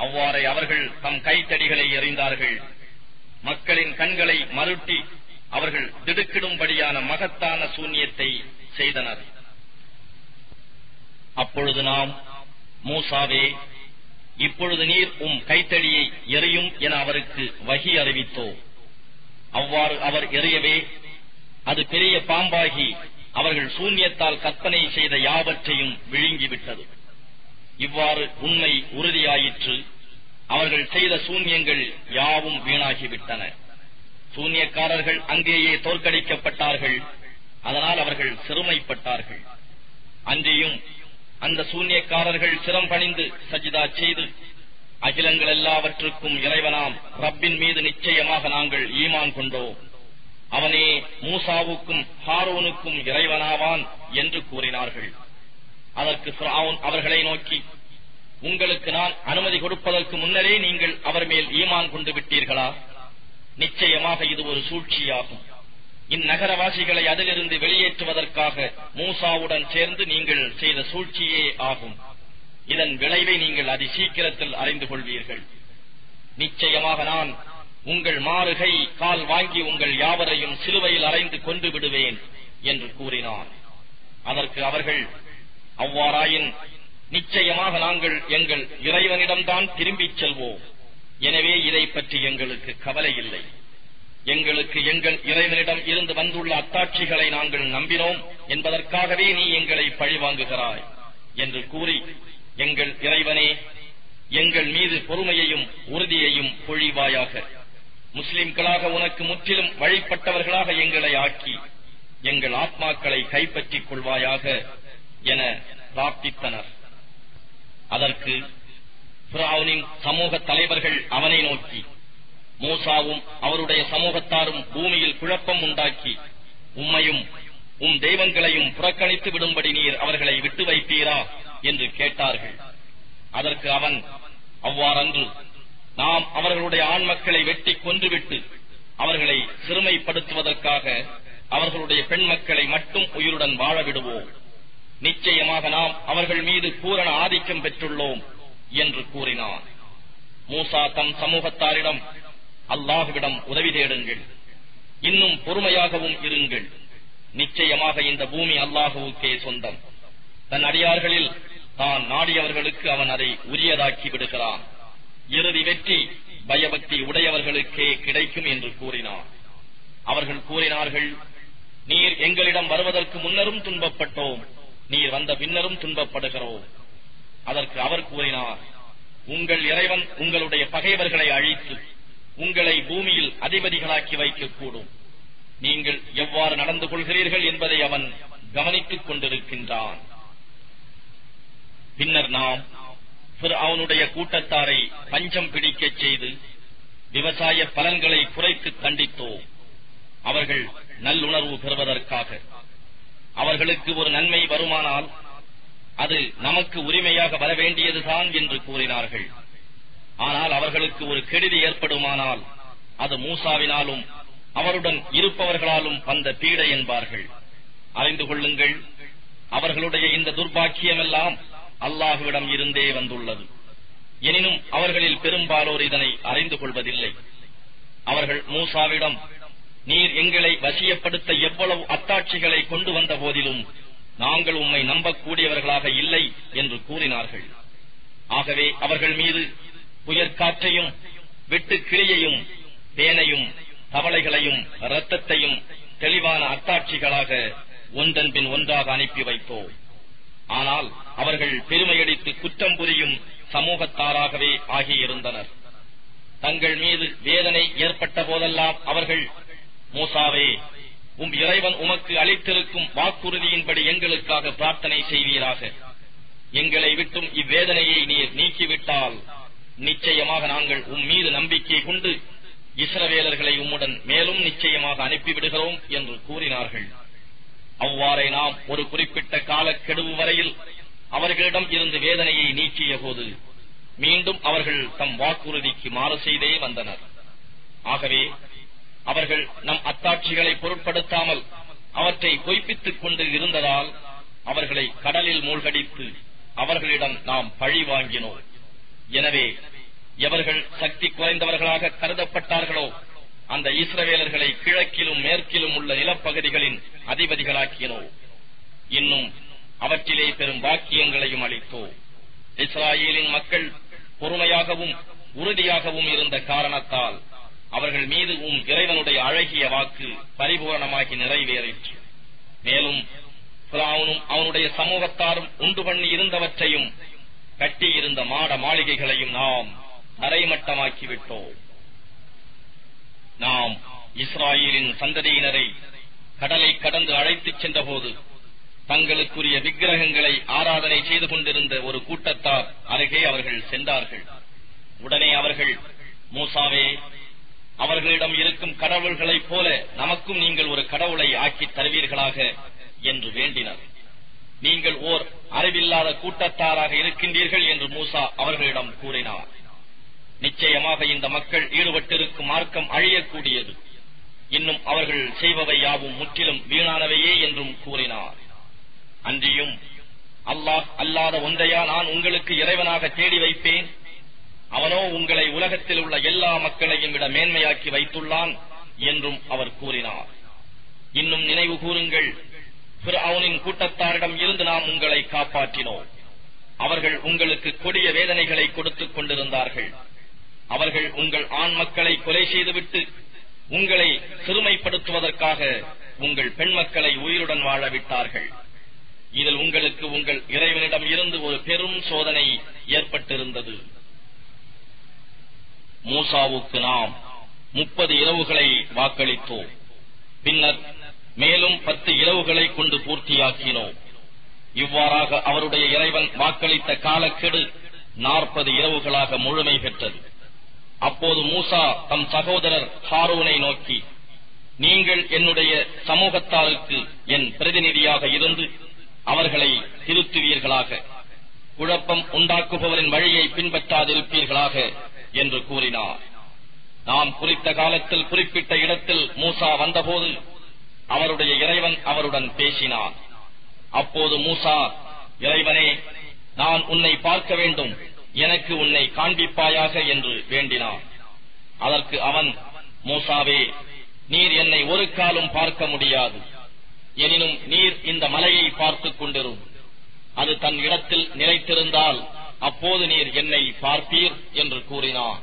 அவ்வாறே அவர்கள் தம் கைத்தடிகளை எறிந்தார்கள். மக்களின் கண்களை மருட்டி அவர்கள் திடுக்கிடும்படியான மகத்தான சூன்யத்தை செய்தனர். அப்பொழுது நாம், மூசாவே, இப்பொழுது நீர் உம் கைத்தடியை எறியும் என அவருக்கு வஹி அறிவித்தோம். அவ்வாறு அவர் எறியவே அது பெரிய பாம்பாகி அவர்கள் சூன்யத்தால் கற்பனை செய்த யாவற்றையும் விழுங்கிவிட்டது. இவ்வாறு உண்மை உறுதியாயிற்று. அவர்கள் செய்த சூன்யங்கள் யாவும் வீணாகிவிட்டன. சூன்யக்காரர்கள் அங்கேயே தோற்கடிக்கப்பட்டார்கள். அதனால் அவர்கள் சிறுமைப்பட்டார்கள். அன்றியும் அந்த சூன்யக்காரர்கள் சிரம் பணிந்து சஜிதா செய்து, அகிலங்கள் எல்லாவற்றுக்கும் இறைவனாம் ரப்பின் மீது நிச்சயமாக நாங்கள் ஈமான் கொண்டோம், அவனே மூசாவுக்கும் ஹாரூனுக்கும் இறைவனாவான் என்று கூறினார்கள். அதற்கு ஃபிரௌன் அவர்களை நோக்கி, உங்களுக்கு நான் அனுமதி கொடுப்பதற்கு முன்னரே நீங்கள் அவர் மேல் ஈமான் கொண்டு விட்டீர்களா? நிச்சயமாக இது ஒரு சூழ்ச்சியாகும். இந்நகரவாசிகளை அதிலிருந்து வெளியேற்றுவதற்காக மூசாவுடன் சேர்ந்து நீங்கள் செய்த சூழ்ச்சியே ஆகும். இதன் விளைவை நீங்கள் அதிசீக்கிரத்தில் அறிந்து கொள்வீர்கள். நிச்சயமாக நான் உங்கள் மாறுகை கால் வாங்கி உங்கள் யாவரையும் சிலுவையில் அறைந்து கொண்டு விடுவேன் என்று கூறினார். அதற்கு அவர்கள், அவ்வாறாயின் நிச்சயமாக நாங்கள் எங்கள் இறைவனிடம்தான் திரும்பிச் செல்வோம். எனவே இதை பற்றி எங்களுக்கு கவலை இல்லை. எங்களுக்கு எங்கள் இறைவனிடம் இருந்து வந்துள்ள அத்தாட்சிகளை நாங்கள் நம்பினோம் என்பதற்காகவே நீ எங்களை பழிவாங்குகிறாய் என்று கூறி, எங்கள் இறைவனே, எங்கள் மீது பொறுமையையும் உறுதியையும் பொழிவாயாக. முஸ்லிம்களாக உனக்கு முற்றிலும் வழிபட்டவர்களாக எங்களை ஆக்கி எங்கள் ஆத்மாக்களை கைப்பற்றிக் கொள்வாயாக என பிரார்த்தித்தனர். அதற்கு ஃபிரௌனின் சமூக தலைவர்கள் அவனை நோக்கி, மூசாவும் அவருடைய சமூகத்தாரும் பூமியில் குழப்பம் உண்டாக்கி உம்மையும் உம் தெய்வங்களையும் புறக்கணித்து விடும்படி நீர் அவர்களை விட்டு வைப்பீரா என்று கேட்டார்கள். அதற்கு அவன், அவ்வாறன்று, நாம் அவர்களுடைய ஆண் மக்களை வெட்டி கொன்றுவிட்டு அவர்களை சிறுமைப்படுத்துவதற்காக அவர்களுடைய பெண் மக்களை மட்டும் உயிருடன் வாழ விடுவோம். நிச்சயமாக நாம் அவர்கள் மீது பூரண ஆதிக்கம் பெற்றுள்ளோம் என்று கூறினான். மூசா தம் சமூகத்தாரிடம், அல்லாஹ்விடம் உதவி தேடுங்கள், இன்னும் பொறுமையாகவும் இருங்கள். நிச்சயமாக இந்த பூமி அல்லாஹுவுக்கே சொந்தம். தன் அடியார்களில் தான் நாடியவர்களுக்கு அவன் அதை உரியதாக்கி விடுகிறான். இறுதி வெற்றி பயபக்தி உடையவர்களுக்கே கிடைக்கும் என்று கூறினார். அவர்கள் கூறினார்கள், நீர் எங்களிடம் வருவதற்கு முன்னரும் துன்பப்பட்டோம், நீர் வந்த பின்னரும் துன்பப்படுகிறோம். அதற்கு அவர் கூறினார், உங்கள் இறைவன் உங்களுடைய பகைவர்களை அழித்து உங்களை பூமியில் அதிபதிகளாக்கி வைக்கக்கூடும். நீங்கள் எவ்வாறு நடந்து கொள்கிறீர்கள் என்பதை அவன் கவனித்துக் கொண்டிருக்கின்றான். பின்னர் நாம் ஃபிர்அவுனுடைய கூட்டத்தாரை பஞ்சம் பிடிக்கச் செய்து விவசாய பலன்களை குறைத்து தண்டித்தோம். அவர்கள் நல்லுணர்வு பெறுவதற்காக. அவர்களுக்கு ஒரு நன்மை வருமானால் அது நமக்கு உரிமையாக வரவேண்டியதுதான் என்று கூறினார்கள். ஆனால் அவர்களுக்கு ஒரு கெடுதி ஏற்படுமானால் அது மூசாவினாலும் அவருடன் இருப்பவர்களாலும் வந்த பீடை என்பார்கள். அறிந்து கொள்ளுங்கள், அவர்களுடைய இந்த துர்பாக்கியமெல்லாம் அல்லாஹுவிடம் இருந்தே வந்துள்ளது. எனினும் அவர்களில் பெரும்பாலோர் இதனை அறிந்து கொள்வதில்லை. அவர்கள் மூசாவிடம், நீர் எங்களை வசியப்படுத்த எவ்வளவு அத்தாட்சிகளை கொண்டு வந்த போதிலும் நாங்கள் உம்மை நம்பக்கூடியவர்களாக இல்லை என்று கூறினார்கள். ஆகவே அவர்கள் மீது புயற்காற்றையும் வெட்டுக்கிளியையும் பேனையும் தவளைகளையும் இரத்தத்தையும் தெளிவான அத்தாட்சிகளாக ஒன்றன் பின் ஒன்றாக அனுப்பி வைத்தோம். ஆனால் அவர்கள் பெருமையடித்து குற்றம் புரியும் சமூகத்தாராகவே ஆகியிருந்தனர். தங்கள் மீது வேதனை ஏற்பட்ட போதெல்லாம் அவர்கள், மூசாவே, உம் இறைவன் உமக்கு அளித்திருக்கும் வாக்குறுதியின்படி எங்களுக்காக பிரார்த்தனை செய்வீராக. எங்களை விட்டும் இவ்வேதனையை நீர் நீக்கிவிட்டால் நிச்சயமாக நாங்கள் உம் மீது நம்பிக்கை கொண்டு இஸ்ரவேலர்களை உம்முடன் மேலும் நிச்சயமாக அனுப்பிவிடுகிறோம் என்று கூறினார்கள். அவ்வாறே நாம் ஒரு குறிப்பிட்ட காலக்கெடுவு வரையில் அவர்களிடம் இருந்து வேதனையை நீக்கிய போது மீண்டும் அவர்கள் தம் வாக்குறுதிக்கு மாறு செய்தே வந்தனர். ஆகவே அவர்கள் நம் அத்தாட்சிகளை பொருட்படுத்தாமல் அவற்றை பொய்ப்பித்துக் கொண்டு இருந்ததால் அவர்களை கடலில் மூழ்கடித்து அவர்களிடம் நாம் பழி வாங்கினோம். எனவே எவர்கள் சக்தி குறைந்தவர்களாக கருதப்பட்டார்களோ அந்த இஸ்ரவேலர்களை கிழக்கிலும் மேற்கிலும் உள்ள நிலப்பகுதிகளின் அதிபதிகளாக்கினோம். இன்னும் அவற்றிலே பெரும் பாக்கியங்களையும் அளித்தோம். இஸ்ராயேலின் மக்கள் பொறுமையாகவும் உறுதியாகவும் இருந்த காரணத்தால் அவர்கள் மீது உம் இறைவனுடைய அழகிய வாக்கு பரிபூரணமாகி நிறைவேறிற்று. மேலும் ஃபிரௌனும் அவனுடைய சமூகத்தாரும் உண்டு பண்ணி இருந்தவற்றையும் கட்டியிருந்த மாட மாளிகைகளையும் நாம் தரைமட்டமாக்கிவிட்டோம். நாம் இஸ்ராயேலின் சந்ததியினரை கடலை கடந்து அழைத்துச் சென்றபோது தங்களுக்குரிய விக்கிரகங்களை ஆராதனை செய்து கொண்டிருந்த ஒரு கூட்டத்தார் அருகே அவர்கள் சென்றார்கள். உடனே அவர்கள், மூசாவே, அவர்களிடம் இருக்கும் கடவுள்களைப் போல நமக்கும் நீங்கள் ஒரு கடவுளை ஆக்கித் தருவீர்களாக என்று வேண்டினர். நீங்கள் ஓர் அறிவில்லாத கூட்டத்தாராக இருக்கின்றீர்கள் என்று மூசா அவர்களிடம் கூறினார். நிச்சயமாக இந்த மக்கள் ஈடுபட்டிருக்கும் மார்க்கம் அழியக்கூடியது, இன்னும் அவர்கள் செய்பவை யாவும் முற்றிலும் வீணானவையே என்றும் கூறினார். அன்றியும் அல்லாஹ் அல்லாத ஒன்றையா நான் உங்களுக்கு இறைவனாக தேடி வைப்பேன், அவனோ உங்களை உலகத்தில் உள்ள எல்லா மக்களையும் விட மேன்மையாக்கி வைத்துள்ளான் என்றும் அவர் கூறினார். இன்னும் நினைவு கூறுங்கள், ஃபிர்அவுனின் கூட்டத்தாரிடம் இருந்து நாம் உங்களை காப்பாற்றினோம். அவர்கள் உங்களுக்கு கொடிய வேதனைகளை கொடுத்துக் கொண்டிருந்தார்கள். அவர்கள் உங்கள் ஆண் மக்களை கொலை செய்துவிட்டு உங்களை சிறுமைப்படுத்துவதற்காக உங்கள் பெண் மக்களை உயிருடன் வாழ விட்டார்கள். இதில் உங்களுக்கு உங்கள் இறைவனிடம் இருந்து ஒரு பெரும் சோதனை ஏற்பட்டிருந்தது. மூசாவுக்கு நாம் 30 இரவுகளை வாக்களித்தோம். பின்னர் மேலும் 10 இரவுகளை கொண்டு பூர்த்தியாக்கினோம். இவ்வாறாக அவருடைய இறைவன் வாக்களித்த காலக்கெடு 40 இரவுகளாக முழுமை பெற்றது. அப்போது மூசா தம் சகோதரர் ஹாரூனை நோக்கி, நீங்கள் என்னுடைய சமூகத்தாருக்கு என் பிரதிநிதியாக இருந்து அவர்களை திருத்துவீர்களாக, குழப்பம் உண்டாக்குபவரின் வழியை பின்பற்றாதிருப்பீர்களாக என்று கூறினார். நாம் குறித்த காலத்தில் குறிப்பிட்ட இடத்தில் மூசா வந்தபோது அவருடைய இறைவன் அவருடன் பேசினார். அப்போது மூசா, இறைவனே, நான் உன்னை பார்க்க வேண்டும், எனக்கு உன்னை காண்பிப்பாயாக என்று வேண்டினான். அதற்கு அவன், மூசாவே, நீர் என்னை ஒரு காலும் பார்க்க முடியாது. எனினும் நீர் இந்த மலையை பார்த்துக் கொண்டிரும். அது தன் இடத்தில் நிலைத்திருந்தால் அப்போது நீர் என்னை பார்ப்பீர் என்று கூறினார்.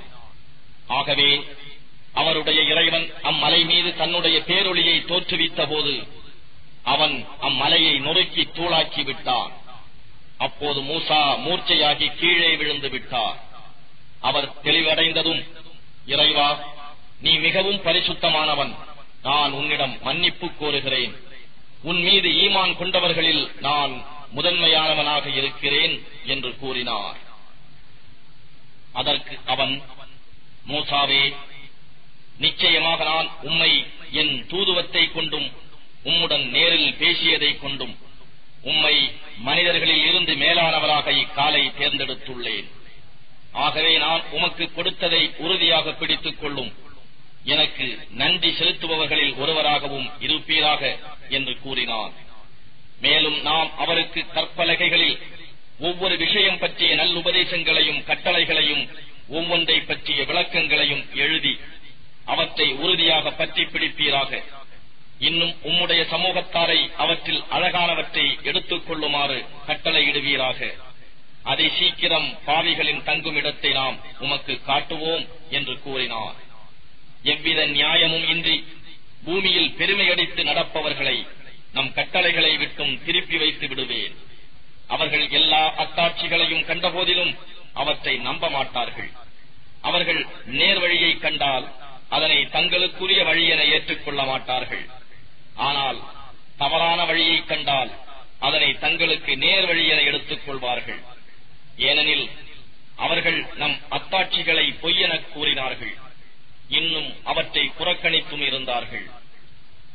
ஆகவே அவருடைய இறைவன் அம்மலை மீது தன்னுடைய பேரொளியை தோற்றுவித்த போது அவன் அம்மலையை நொறுக்கி தூளாக்கி விட்டான். அப்போது மூசா மூர்ச்சையாகி கீழே விழுந்து விட்டார். அவர் தெளிவடைந்ததும், இறைவா, நீ மிகவும் பரிசுத்தமானவன், நான் உன்னிடம் மன்னிப்பு கோருகிறேன். உன் மீது ஈமான் கொண்டவர்களில் நான் முதன்மையானவனாக இருக்கிறேன் என்று கூறினார். அதற்கு அவன், மூசாவே, நிச்சயமாக நான் உம்மை என் தூதுவத்தை கொண்டும் உம்முடன் நேரில் பேசியதை கொண்டும் உம்மை மனிதர்களில் இருந்து மேலானவராக இக்காலை தேர்ந்தெடுத்துள்ளேன். ஆகவே நான் உமக்கு கொடுத்ததை உறுதியாக பிடித்துக் கொள்ளும், எனக்கு நன்றி செலுத்துபவர்களில் ஒருவராகவும் இருப்பீராக என்று கூறினார். மேலும் நாம் அவருக்கு கற்பலகைகளில் ஒவ்வொரு விஷயம் பற்றிய நல்லுபதேசங்களையும் கட்டளைகளையும் ஒவ்வொன்றை பற்றிய விளக்கங்களையும் எழுதி அவற்றை உறுதியாக பற்றி பிடிப்பீராக. இன்னும் உம்முடைய சமூகத்தாரை அவற்றில் அழகானவற்றை எடுத்துக் கொள்ளுமாறு கட்டளையிடுவீராக. அதை சீக்கிரம் பாவிகளின் தங்கும் இடத்தை நாம் உமக்கு காட்டுவோம் என்று கூறினார். எவ்வித நியாயமும் இன்றி பூமியில் பெருமையடித்து நடப்பவர்களை நம் கட்டளைகளை விட்டும் திருப்பி வைத்து விடுவேன். அவர்கள் எல்லா அத்தாட்சிகளையும் கண்டபோதிலும் அவற்றை நம்ப மாட்டார்கள். அவர்கள் நேர் வழியை கண்டால் அதனை தங்களுக்குரிய வழி என ஏற்றுக்கொள்ள மாட்டார்கள். ஆனால் தவறான வழியை கண்டால் அதனை தங்களுக்கு நேர் வழி என எடுத்துக் கொள்வார்கள். ஏனெனில் அவர்கள் நம் அத்தாட்சிகளை பொய்யென கூறினார்கள், இன்னும் அவற்றை புறக்கணித்தும் இருந்தார்கள்.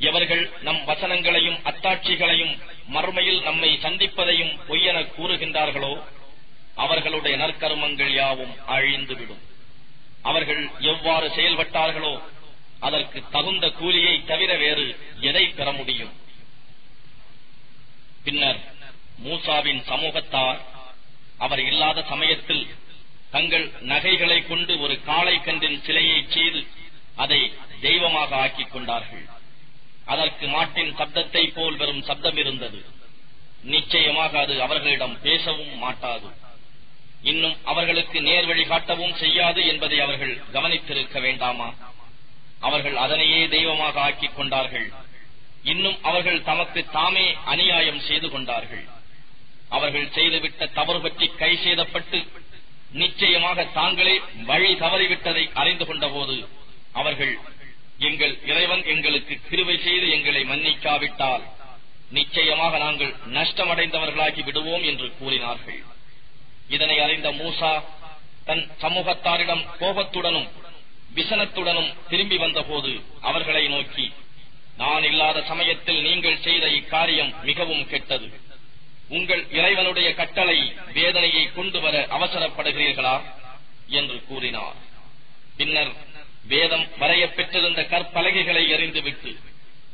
எவர்கள் நம் வசனங்களையும் அத்தாட்சிகளையும் மறுமையில் நம்மை சந்திப்பதையும் பொய்யென கூறுகின்றார்களோ அவர்களுடைய நற்கர்மங்கள் யாவும் அழிந்துவிடும். அவர்கள் எவ்வாறு செயல்பட்டார்களோ அதற்கு தகுந்த கூலியை தவிர வேறு எதை பெற முடியும்? பின்னர் மூசாவின் சமூகத்தார் அவர் இல்லாத சமயத்தில் தங்கள் நகைகளை கொண்டு ஒரு காளை கன்றின் சிலையை செய்து அதை தெய்வமாக ஆக்கிக் கொண்டார்கள். அதற்கு மாட்டின் சப்தத்தை போல் வெறும் சப்தம் இருந்தது. நிச்சயமாக அது அவர்களிடம் பேசவும் மாட்டாது, இன்னும் அவர்களுக்கு நேர் வழி காட்டவும் செய்யாது என்பதை அவர்கள் கவனித்திருக்க வேண்டாமா? அவர்கள் அதனையே தெய்வமாக ஆக்கிக் கொண்டார்கள். இன்னும் அவர்கள் தமக்கு தாமே அநியாயம் செய்து கொண்டார்கள். அவர்கள் செய்துவிட்ட தவறு பற்றி கை செய்தப்பட்டு நிச்சயமாக தாங்களே வழி தவறிவிட்டதை அறிந்து கொண்ட போது அவர்கள், எங்கள் இறைவன் எங்களுக்கு கிருபை செய்து எங்களை மன்னிக்காவிட்டால் நிச்சயமாக நாங்கள் நஷ்டமடைந்தவர்களாகி விடுவோம் என்று கூறினார்கள். இதனை அறிந்த மூசா தன் சமூகத்தாரிடம் கோபத்துடனும் விசனத்துடனும் திரும்பி வந்தபோது அவர்களை நோக்கி, நான் இல்லாத சமயத்தில் நீங்கள் செய்த இக்காரியம் மிகவும் கெட்டது. உங்கள் இறைவனுடைய கட்டளை வேதனையை கொண்டு வர அவசரப்படுகிறீர்களா என்று கூறினார். பின்னர் வேதம் வரையப் பெற்றிருந்த கற்பலகைகளை எறிந்துவிட்டு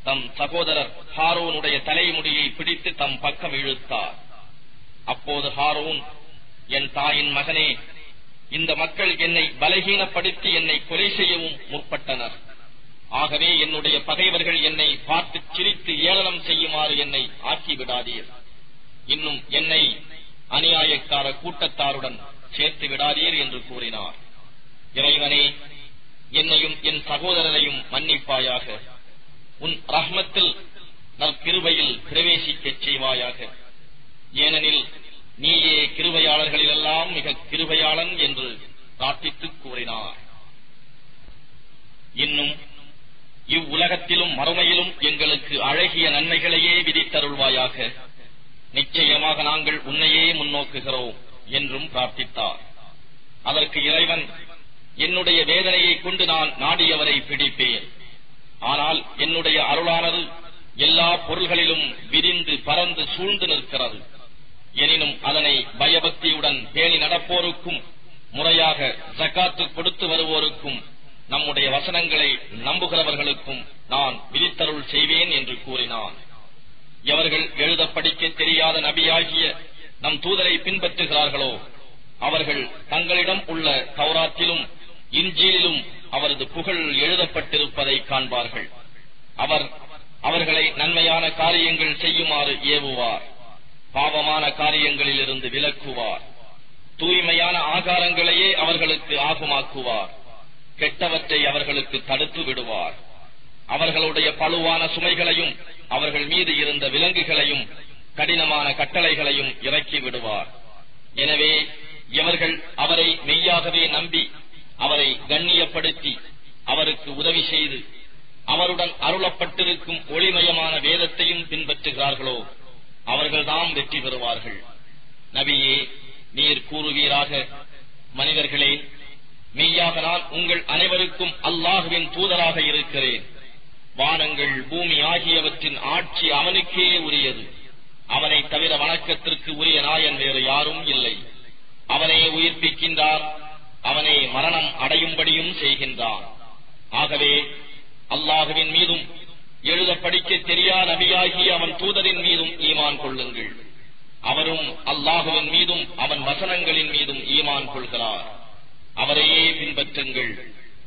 தம் சகோதரர் ஹாரூனுடைய தலைமுடியை பிடித்து தம் பக்கம் இழுத்தார். அப்போது ஹாரூன், என் தாயின் மகனே, இந்த மக்கள் என்னை பலகீனப்படுத்தி என்னை கொலை செய்யவும் முற்பட்டனர். ஆகவே என்னுடைய பகைவர்கள் என்னை பார்த்து சிரித்து ஏளனம் செய்யுமாறு என்னை ஆக்கிவிடாதீர். இன்னும் என்னை அநியாயக்கார கூட்டத்தாருடன் சேர்த்து விடாதீர் என்று கூறினார். இறைவனே, என்னையும் என் சகோதரரையும் மன்னிப்பாயாக. உன் ரஹ்மத்தில் நற்கிருபையில் பிரவேசிக்கச் செய்வாயாக. ஏனெனில் நீயே கிருபையாளர்களிலெல்லாம் மிக கிருபையாளன் என்று பிரார்த்தித்து கூறினார். இன்னும் இவ்வுலகத்திலும் மறுமையிலும் எங்களுக்கு அழகிய நன்மைகளையே விதித்தருள்வாயாக. நிச்சயமாக நாங்கள் உன்னையே முன்னோக்குகிறோம் என்றும் பிரார்த்தித்தார். அதற்கு இறைவன், என்னுடைய வேதனையை கொண்டு நான் நாடியவரை பிடிப்பேன். ஆனால் என்னுடைய அருளானது எல்லா பொருள்களிலும் விரிந்து பறந்து சூழ்ந்து நிற்கிறது. எனினும் அதனை பயபக்தியுடன் பேணி நடப்போருக்கும் முறையாக ஜகாத்து கொடுத்து வருவோருக்கும் நம்முடைய வசனங்களை நம்புகிறவர்களுக்கும் நான் விதித்தருள் செய்வேன் என்று கூறினான். எவர்கள் எழுத படிக்க தெரியாத நபியாகிய நம் தூதரை பின்பற்றுகிறார்களோ அவர்கள் தங்களிடம் உள்ள தௌராத்திலும் இன்ஜீலிலும் அவரது புகழ் எழுதப்பட்டிருப்பதை காண்பார்கள். அவர் அவர்களை நன்மையான காரியங்கள் செய்யுமாறு ஏவுவார், பாவமான காரியங்களில் இருந்து விலக்குவார், தூய்மையான ஆகாரங்களையே அவர்களுக்கு ஆகுமாக்குவார், கெட்டவற்றை அவர்களுக்கு தடுத்து விடுவார். அவர்களுடைய பழுவான சுமைகளையும் அவர்கள் மீது இருந்த விலங்குகளையும் கடினமான கட்டளைகளையும் இறக்கி விடுவார். எனவே எவர்கள் அவரை மெய்யாகவே நம்பி அவரை கண்ணியப்படுத்தி அவருக்கு உதவி செய்து அவருடன் அருளப்பட்டிருக்கும் ஒளிமயமான வேதத்தையும் பின்பற்றுகிறார்களோ அவர்கள்தாம் வெற்றி பெறுவார்கள். நபியே, நீர் கூறுவீராக, மனிதர்களே, மெய்யாக நான் உங்கள் அனைவருக்கும் அல்லாஹுவின் தூதராக இருக்கிறேன். வானங்கள் பூமி ஆகியவற்றின் ஆட்சி அவனுக்கே உரியது. அவனை தவிர வணக்கத்திற்கு உரிய நாயன் வேறு யாரும் இல்லை. அவனே உயிர்ப்பிக்கின்றார், அவனே மரணம் அடையும்படியும் செய்கின்றான். ஆகவே அல்லாஹுவின் மீதும் எழுத படிக்க தெரியா நபியாகிய அவன் தூதரின் மீதும் ஈமான் கொள்ளுங்கள். அவரும் அல்லாஹுவின் மீதும் அவன் வசனங்களின் மீதும் ஈமான் கொள்கிறார். அவரையே பின்பற்றுங்கள்,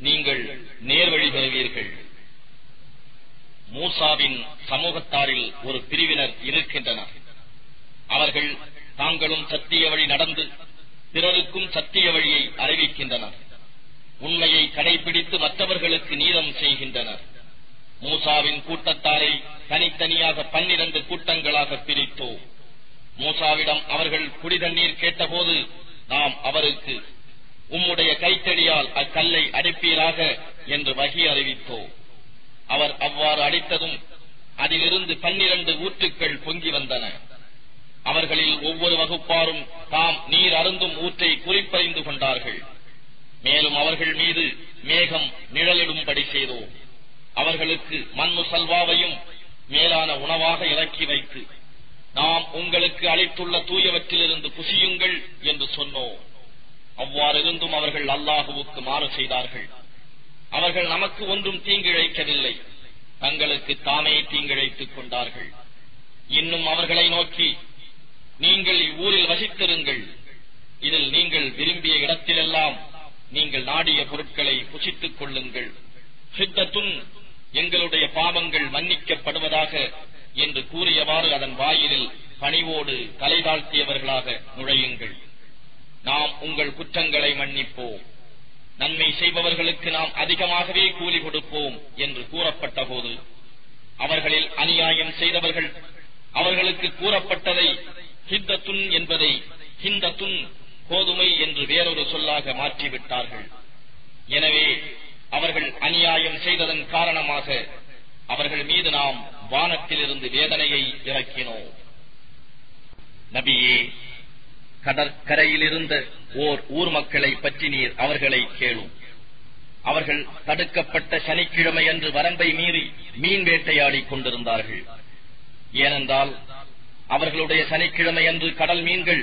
நீங்கள் நேர்வழி பெறுவீர்கள். மூசாவின் சமூகத்தாரில் ஒரு பிரிவினர் இருக்கின்றனர். அவர்கள் தாங்களும் சத்திய வழி நடந்து பிறருக்கும் சத்திய வழியை அறிவிக்கின்றனர். உண்மையை கடைபிடித்து மற்றவர்களுக்கு நீதம் செய்கின்றனர். மூசாவின் கூட்டத்தாரை தனித்தனியாக 12 கூட்டங்களாக பிரித்தோம். மூசாவிடம் அவர்கள் குடிதண்ணீர் கேட்டபோது நாம் அவருக்கு, உம்முடைய கைத்தடியால் அக்கல்லை அடிப்பீராக என்று வகி அறிவித்தோம். அவர் அவ்வாறு அடித்ததும் அதிலிருந்து 12 ஊற்றுக்கள் பொங்கி வந்தன. அவர்களில் ஒவ்வொரு வகுப்பாரும் தாம் நீர் அருந்தும் ஊற்றை குறிப்பறிந்து கொண்டார்கள். மேலும் அவர்கள் மீது மேகம் நிழலிடும்படி செய்தோம். அவர்களுக்கு மண்ணு சல்வாவையும் மேலான உணவாக இறக்கி வைத்து, நாம் உங்களுக்கு அளித்துள்ள தூயவற்றிலிருந்து புசியுங்கள் என்று சொன்னோம். அவ்வாறிருந்தும் அவர்கள் அல்லாஹுவுக்கு மாறு செய்தார்கள். அவர்கள் நமக்கு ஒன்றும் தீங்கிழைக்கவில்லை, தங்களுக்கு தாமே தீங்கிழைத்துக் கொண்டார்கள். இன்னும் அவர்களை நோக்கி, நீங்கள் இவ்வூரில் வசித்திருங்கள். இதில் நீங்கள் விரும்பிய இடத்திலெல்லாம் நீங்கள் நாடிய பொருட்களை புசித்துக் கொள்ளுங்கள். ஹித்தத்துன், எங்களுடைய பாவங்கள் மன்னிக்கப்படுவதாக என்று கூறியவாறு அதன் வாயிலில் பணிவோடு தலை தாழ்த்தியவர்களாக நுழையுங்கள். நாம் உங்கள் குற்றங்களை மன்னிப்போம், நன்மை செய்பவர்களுக்கு நாம் அதிகமாகவே கூலி கொடுப்போம் என்று கூறப்பட்ட போது அவர்களில் அநியாயம் செய்தவர்கள் அவர்களுக்கு கூறப்பட்டதை ஹித்தத்துன் என்பதை ஹிந்தத்துன், கோதுமை என்று வேறொரு சொல்லாக மாற்றிவிட்டார்கள். எனவே அவர்கள் அநியாயம் செய்ததன் காரணமாக அவர்கள் மீது நாம் வானத்திலிருந்து வேதனையை இறக்கினோம். நபியே, கடற்கரையில் இருந்த ஓர் ஊர் மக்களை பற்றி நீர் அவர்களை கேளும். அவர்கள் தடுக்கப்பட்ட சனிக்கிழமை அன்று வரம்பை மீறி மீன் வேட்டையாடிக் கொண்டிருந்தார்கள். ஏனென்றால் அவர்களுடைய சனிக்கிழமை அன்று கடல் மீன்கள்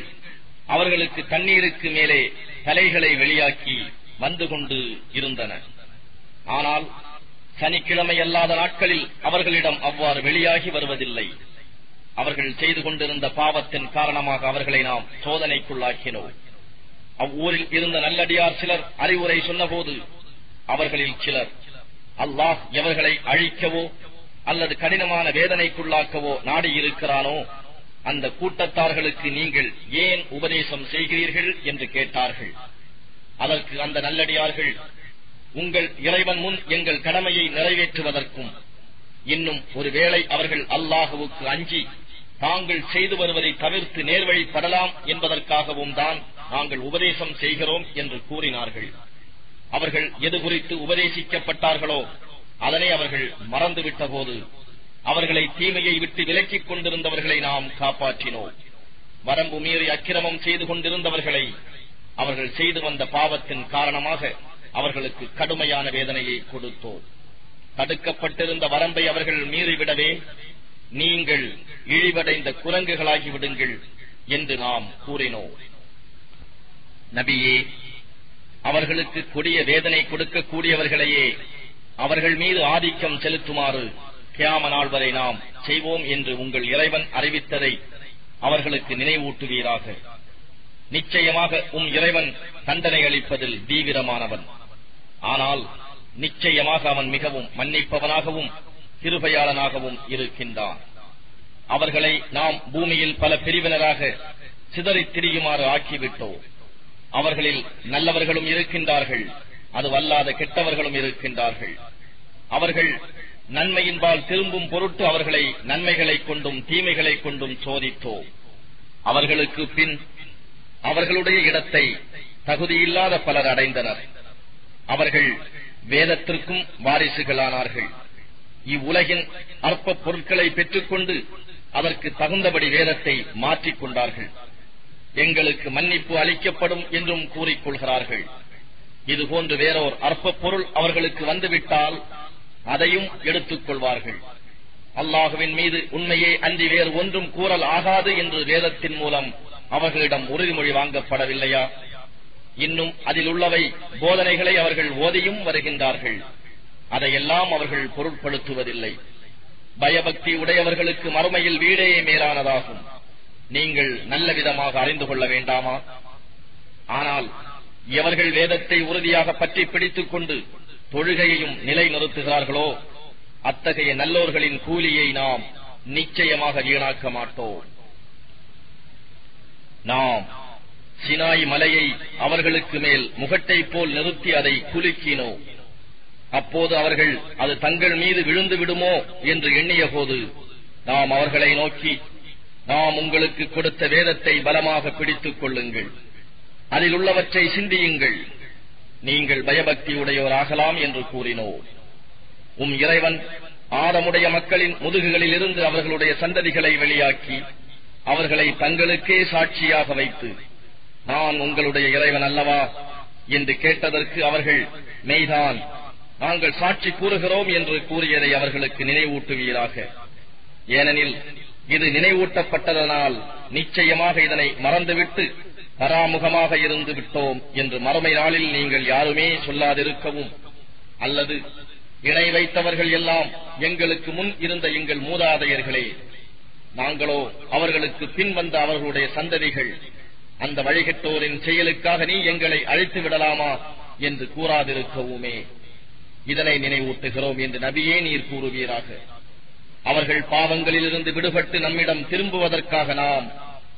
அவர்களுக்கு தண்ணீருக்கு மேலே தலைகளை வெளியாக்கி வந்து கொண்டு இருந்தன. ஆனால் சனிக்கிழமை அல்லாத நாட்களில் அவர்களிடம் அவ்வாறு வெளியாகி வருவதில்லை. அவர்கள் செய்து கொண்டிருந்த பாவத்தின் காரணமாக அவர்களை நாம் சோதனைக்குள்ளாக்கினோம். அவ்வூரில் இருந்த நல்லடியார் சிலர் அறிவுரை சொன்னபோது அவர்களில் சிலர், அல்லாஹ் எவர்களை அழிக்கவோ அல்லது கடினமான வேதனைக்குள்ளாக்கவோ நாடியிருக்கிறானோ அந்த கூட்டத்தார்களுக்கு நீங்கள் ஏன் உபதேசம் செய்கிறீர்கள் என்று கேட்டார்கள். அதற்கு அந்த நல்லடியார்கள், உங்கள் இறைவன் முன் எங்கள் கடமையை நிறைவேற்றுவதற்கும் இன்னும் ஒருவேளை அவர்கள் அல்லாஹுவுக்கு அஞ்சி தாங்கள் செய்து வருவதை தவிர்த்து நேர்வழிப்படலாம் என்பதற்காகவும் தான் நாங்கள் உபதேசம் செய்கிறோம் என்று கூறினார்கள். அவர்கள் எது குறித்து உபதேசிக்கப்பட்டார்களோ அதனை அவர்கள் மறந்துவிட்ட போது அவர்களை தீமையை விட்டு விலக்கிக் கொண்டிருந்தவர்களை நாம் காப்பாற்றினோம். வரம்பு மீறி அக்கிரமம் செய்து கொண்டிருந்தவர்களை அவர்கள் செய்து வந்த பாவத்தின் காரணமாக அவர்களுக்கு கடுமையான வேதனையை கொடுத்தோம். தடுக்கப்பட்டிருந்த வரம்பை அவர்கள் மீறிவிடவே நீங்கள் இழிவடைந்த குரங்குகளாகிவிடுங்கள் என்று நாம் கூறினோம். நபியே, அவர்களுக்கு கொடிய வேதனை கொடுக்கக்கூடியவர்களையே அவர்கள் மீது ஆதிக்கம் செலுத்துமாறு கியாம நாள் வரை நாம் செய்வோம் என்று உங்கள் இறைவன் அறிவித்ததை அவர்களுக்கு நினைவூட்டுவீராக. நிச்சயமாக இறைவன் தண்டனை அளிப்பதில் தீவிரமானவன். ஆனால் நிச்சயமாக அவன் மிகவும் மன்னிப்பவனாகவும் கிருபையாளனாகவும் இருக்கின்றான். அவர்களை நாம் பூமியில் பல பிரிவினராக சிதறித் திரியுமாறு ஆக்கிவிட்டோம். அவர்களில் நல்லவர்களும் இருக்கின்றார்கள், அதுவல்லாத கெட்டவர்களும் இருக்கின்றார்கள். அவர்கள் நன்மையின்பால் திரும்பும் பொருட்டு அவர்களை நன்மைகளைக் கொண்டும் தீமைகளைக் கொண்டும் சோதித்தோம். அவர்களுக்கு பின் அவர்களுடைய இடத்தை தகுதியில்லாத பலர் அடைந்தனர். அவர்கள் வேதத்திற்கும் வாரிசுகளானார்கள். இவ்வுலகின் அற்ப பொருட்களை பெற்றுக்கொண்டு அதற்கு தகுந்தபடி வேதத்தை மாற்றிக் கொண்டார்கள். எங்களுக்கு மன்னிப்பு அளிக்கப்படும் என்றும் கூறிக்கொள்கிறார்கள். இதுபோன்று வேறோர் அற்ப பொருள் அவர்களுக்கு வந்துவிட்டால் அதையும் எடுத்துக் கொள்வார்கள். அல்லாஹுவின் மீது உண்மையே அன்றி வேறு ஒன்றும் கூறல் ஆகாது என்று வேதத்தின் மூலம் அவர்களிடம் உறுதிமொழி வாங்கப்படவில்லையா? இன்னும் அதில் உள்ளவை போதனைகளை அவர்கள் ஓதியும் வருகின்றார்கள். அதையெல்லாம் அவர்கள் பொருட்படுத்துவதில்லை. பயபக்தி உடையவர்களுக்கு மறுமையில் வீடே மேலானதாகும். நீங்கள் நல்ல விதமாக அறிந்து கொள்ள வேண்டாமா? ஆனால் எவர்கள் வேதத்தை உறுதியாக பற்றி பிடித்துக் கொண்டு தொழுகையையும் நிலைநிறுத்துகிறார்களோ அத்தகைய நல்லோர்களின் கூலியை நாம் நிச்சயமாக வீணாக்க மாட்டோம். நாம் சினாய் மலையை அவர்களுக்கு மேல் முகட்டை போல் நிறுத்தி அதை குலுக்கினோம். அப்போது அவர்கள் அது தங்கள் மீது விழுந்து விடுமோ என்று எண்ணிய போது நாம் அவர்களை நோக்கி, நாம் உங்களுக்கு கொடுத்த வேதத்தை பலமாக பிடித்துக் கொள்ளுங்கள், அதில் உள்ளவற்றை சிந்தியுங்கள், நீங்கள் பயபக்தியுடையோராகலாம் என்று கூறினோம். இறைவன் ஆதமுடைய மக்களின் முதுகுகளில் இருந்து அவர்களுடைய சந்ததிகளை வெளியாக்கி அவர்களை தங்களுக்கே சாட்சியாக வைத்து, நான் உங்களுடைய இறைவன் அல்லவா என்று கேட்டதற்கு அவர்கள், மெய்தான், நாங்கள் சாட்சி கூறுகிறோம் என்று கூறியதை அவர்களுக்கு நினைவூட்டுவீராக. ஏனெனில் இது நினைவூட்டப்பட்டதனால் நிச்சயமாக இதனை மறந்துவிட்டு பராமுகமாக இருந்து விட்டோம் என்று மறுமை நாளில் நீங்கள் யாருமே சொல்லாதிருக்கவும், அல்லது இணை வைத்தவர்கள் எல்லாம் எங்களுக்கு முன் இருந்த எங்கள் மூதாதையர்களே, நாங்களோ அவர்களுக்கு பின் வந்த அவர்களுடைய சந்ததிகள், அந்த வழிகட்டோரின் செயலுக்காக நீ எங்களை அழித்து விடலாமா என்று கூறாதிருக்கவுமே இதனை நினைவூட்டுகிறோம் என்று நபியே நீர் கூறுவீராக. அவர்கள் பாவங்களிலிருந்து விடுபட்டு நம்மிடம் திரும்புவதற்காக நாம்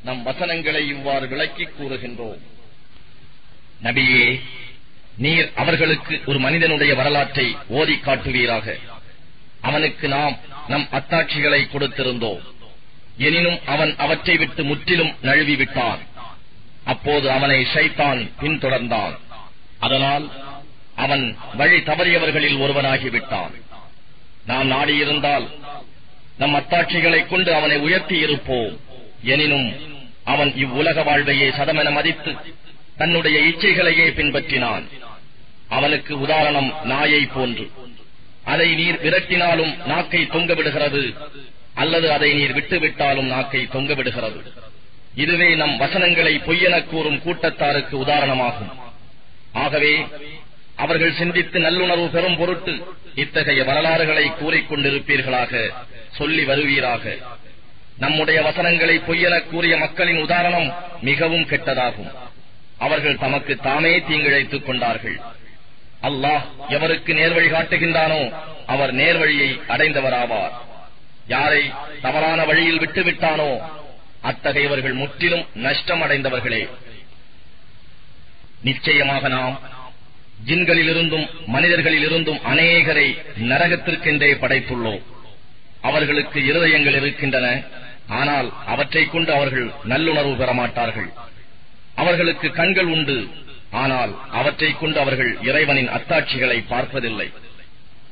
நம் வசனங்களை இவ்வாறு விளக்கிக் கூறுகின்றோம். நபியே, நீர் அவர்களுக்கு ஒரு மனிதனுடைய வரலாற்றை ஓதி காட்டுவீராக. அவனுக்கு நாம் நம் அத்தாட்சிகளை கொடுத்திருந்தோம். எனினும் அவன் அவற்றை விட்டு முற்றிலும் நழுவிவிட்டான். அப்போது அவனை ஷைத்தான் பின்தொடர்ந்தான். அதனால் அவன் வழி தவறியவர்களில் ஒருவனாகிவிட்டான். நாம் நாடியிருந்தால் நம் அத்தாட்சிகளை கொண்டு அவனை உயர்த்தி இருப்போம். எனினும் அவன் இவ்வுலக வாழ்வையே சதமென மதித்து தன்னுடைய இச்சைகளையே பின்பற்றினான். அவனுக்கு உதாரணம் நாயை போன்று. அதை நீர் விரட்டினாலும் நாக்கை தொங்கவிடுகிறது, அல்லது அதை நீர் விட்டுவிட்டாலும் நாக்கை தொங்கவிடுகிறது. இதுவே நம் வசனங்களை பொய்யெனக் கூறும் கூட்டத்தாருக்கு உதாரணமாகும். ஆகவே அவர்கள் சிந்தித்து நல்லுணர்வு பெறும் பொருட்டு இத்தகைய வரலாறுகளை கூறிக்கொண்டிருப்பீர்களாக, சொல்லி வருவீராக. நம்முடைய வசனங்களை பொய்யெனக் கூறிய மக்களின் உதாரணம் மிகவும் கெட்டதாகும். அவர்கள் தமக்கு தாமே தீங்கிழைத்துக் கொண்டார்கள். அல்லாஹ் எவருக்கு நேர்வழி காட்டுகின்றானோ அவர் நேர்வழியை அடைந்தவராவார். யாரை தவறான வழியில் விட்டுவிட்டானோ அத்தகையவர்கள் முற்றிலும் நஷ்டம் அடைந்தவர்களே. நிச்சயமாக நாம் ஜின்களிலிருந்தும் மனிதர்களிலிருந்தும் அநேகரை நரகத்திற்கென்றே படைத்துள்ளோம். அவர்களுக்கு இருதயங்கள் இருக்கின்றன, ஆனால் அவற்றைக் கொண்டு அவர்கள் நல்லுணர்வு பெறமாட்டார்கள். அவர்களுக்கு கண்கள் உண்டு, ஆனால் அவற்றைக் கொண்டு அவர்கள் இறைவனின் அத்தாட்சிகளை பார்ப்பதில்லை.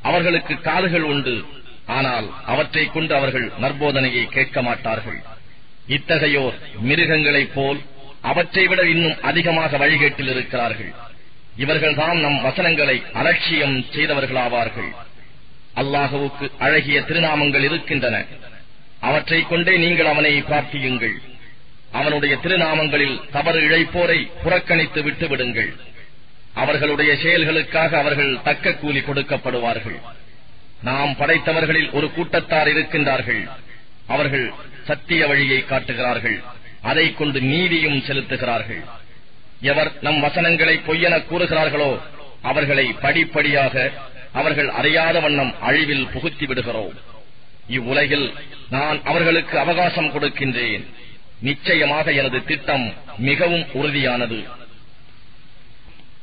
அவர்களுக்கு காதுகள் உண்டு, ஆனால் அவற்றைக் கொண்டு அவர்கள் நற்போதனையை கேட்க மாட்டார்கள். இத்தகையோர் மிருகங்களைப் போல் அவற்றை விட இன்னும் அதிகமாக வழிகேட்டில் இருக்கிறார்கள். இவர்கள்தான் நம் வசனங்களை அலட்சியம் செய்தவர்களாவார்கள். அல்லாஹுவுக்கு அழகிய திருநாமங்கள் இருக்கின்றன, அவற்றைக் கொண்டே நீங்கள் அவனை பிரார்த்தியுங்கள். அவனுடைய திருநாமங்களில் தவறு இழைப்போரை புறக்கணித்து விட்டுவிடுங்கள். அவர்களுடைய செயல்களுக்காக அவர்கள் தக்க கூலி கொடுக்கப்படுவார்கள். நாம் படைத்தவர்களில் ஒரு கூட்டத்தார் இருக்கின்றார்கள், அவர்கள் சத்திய வழியை காட்டுகிறார்கள், அதை கொண்டு நீதியும் செலுத்துகிறார்கள். எவர் நம் வசனங்களை பொய்யென கூறுகிறார்களோ அவர்களை படிப்படியாக அவர்கள் அறியாத வண்ணம் அழிவில் புகுத்தி விடுகிறோம். இவ்வுலகில் நான் அவர்களுக்கு அவகாசம் கொடுக்கின்றேன். நிச்சயமாக எனது திட்டம் மிகவும் உறுதியானது.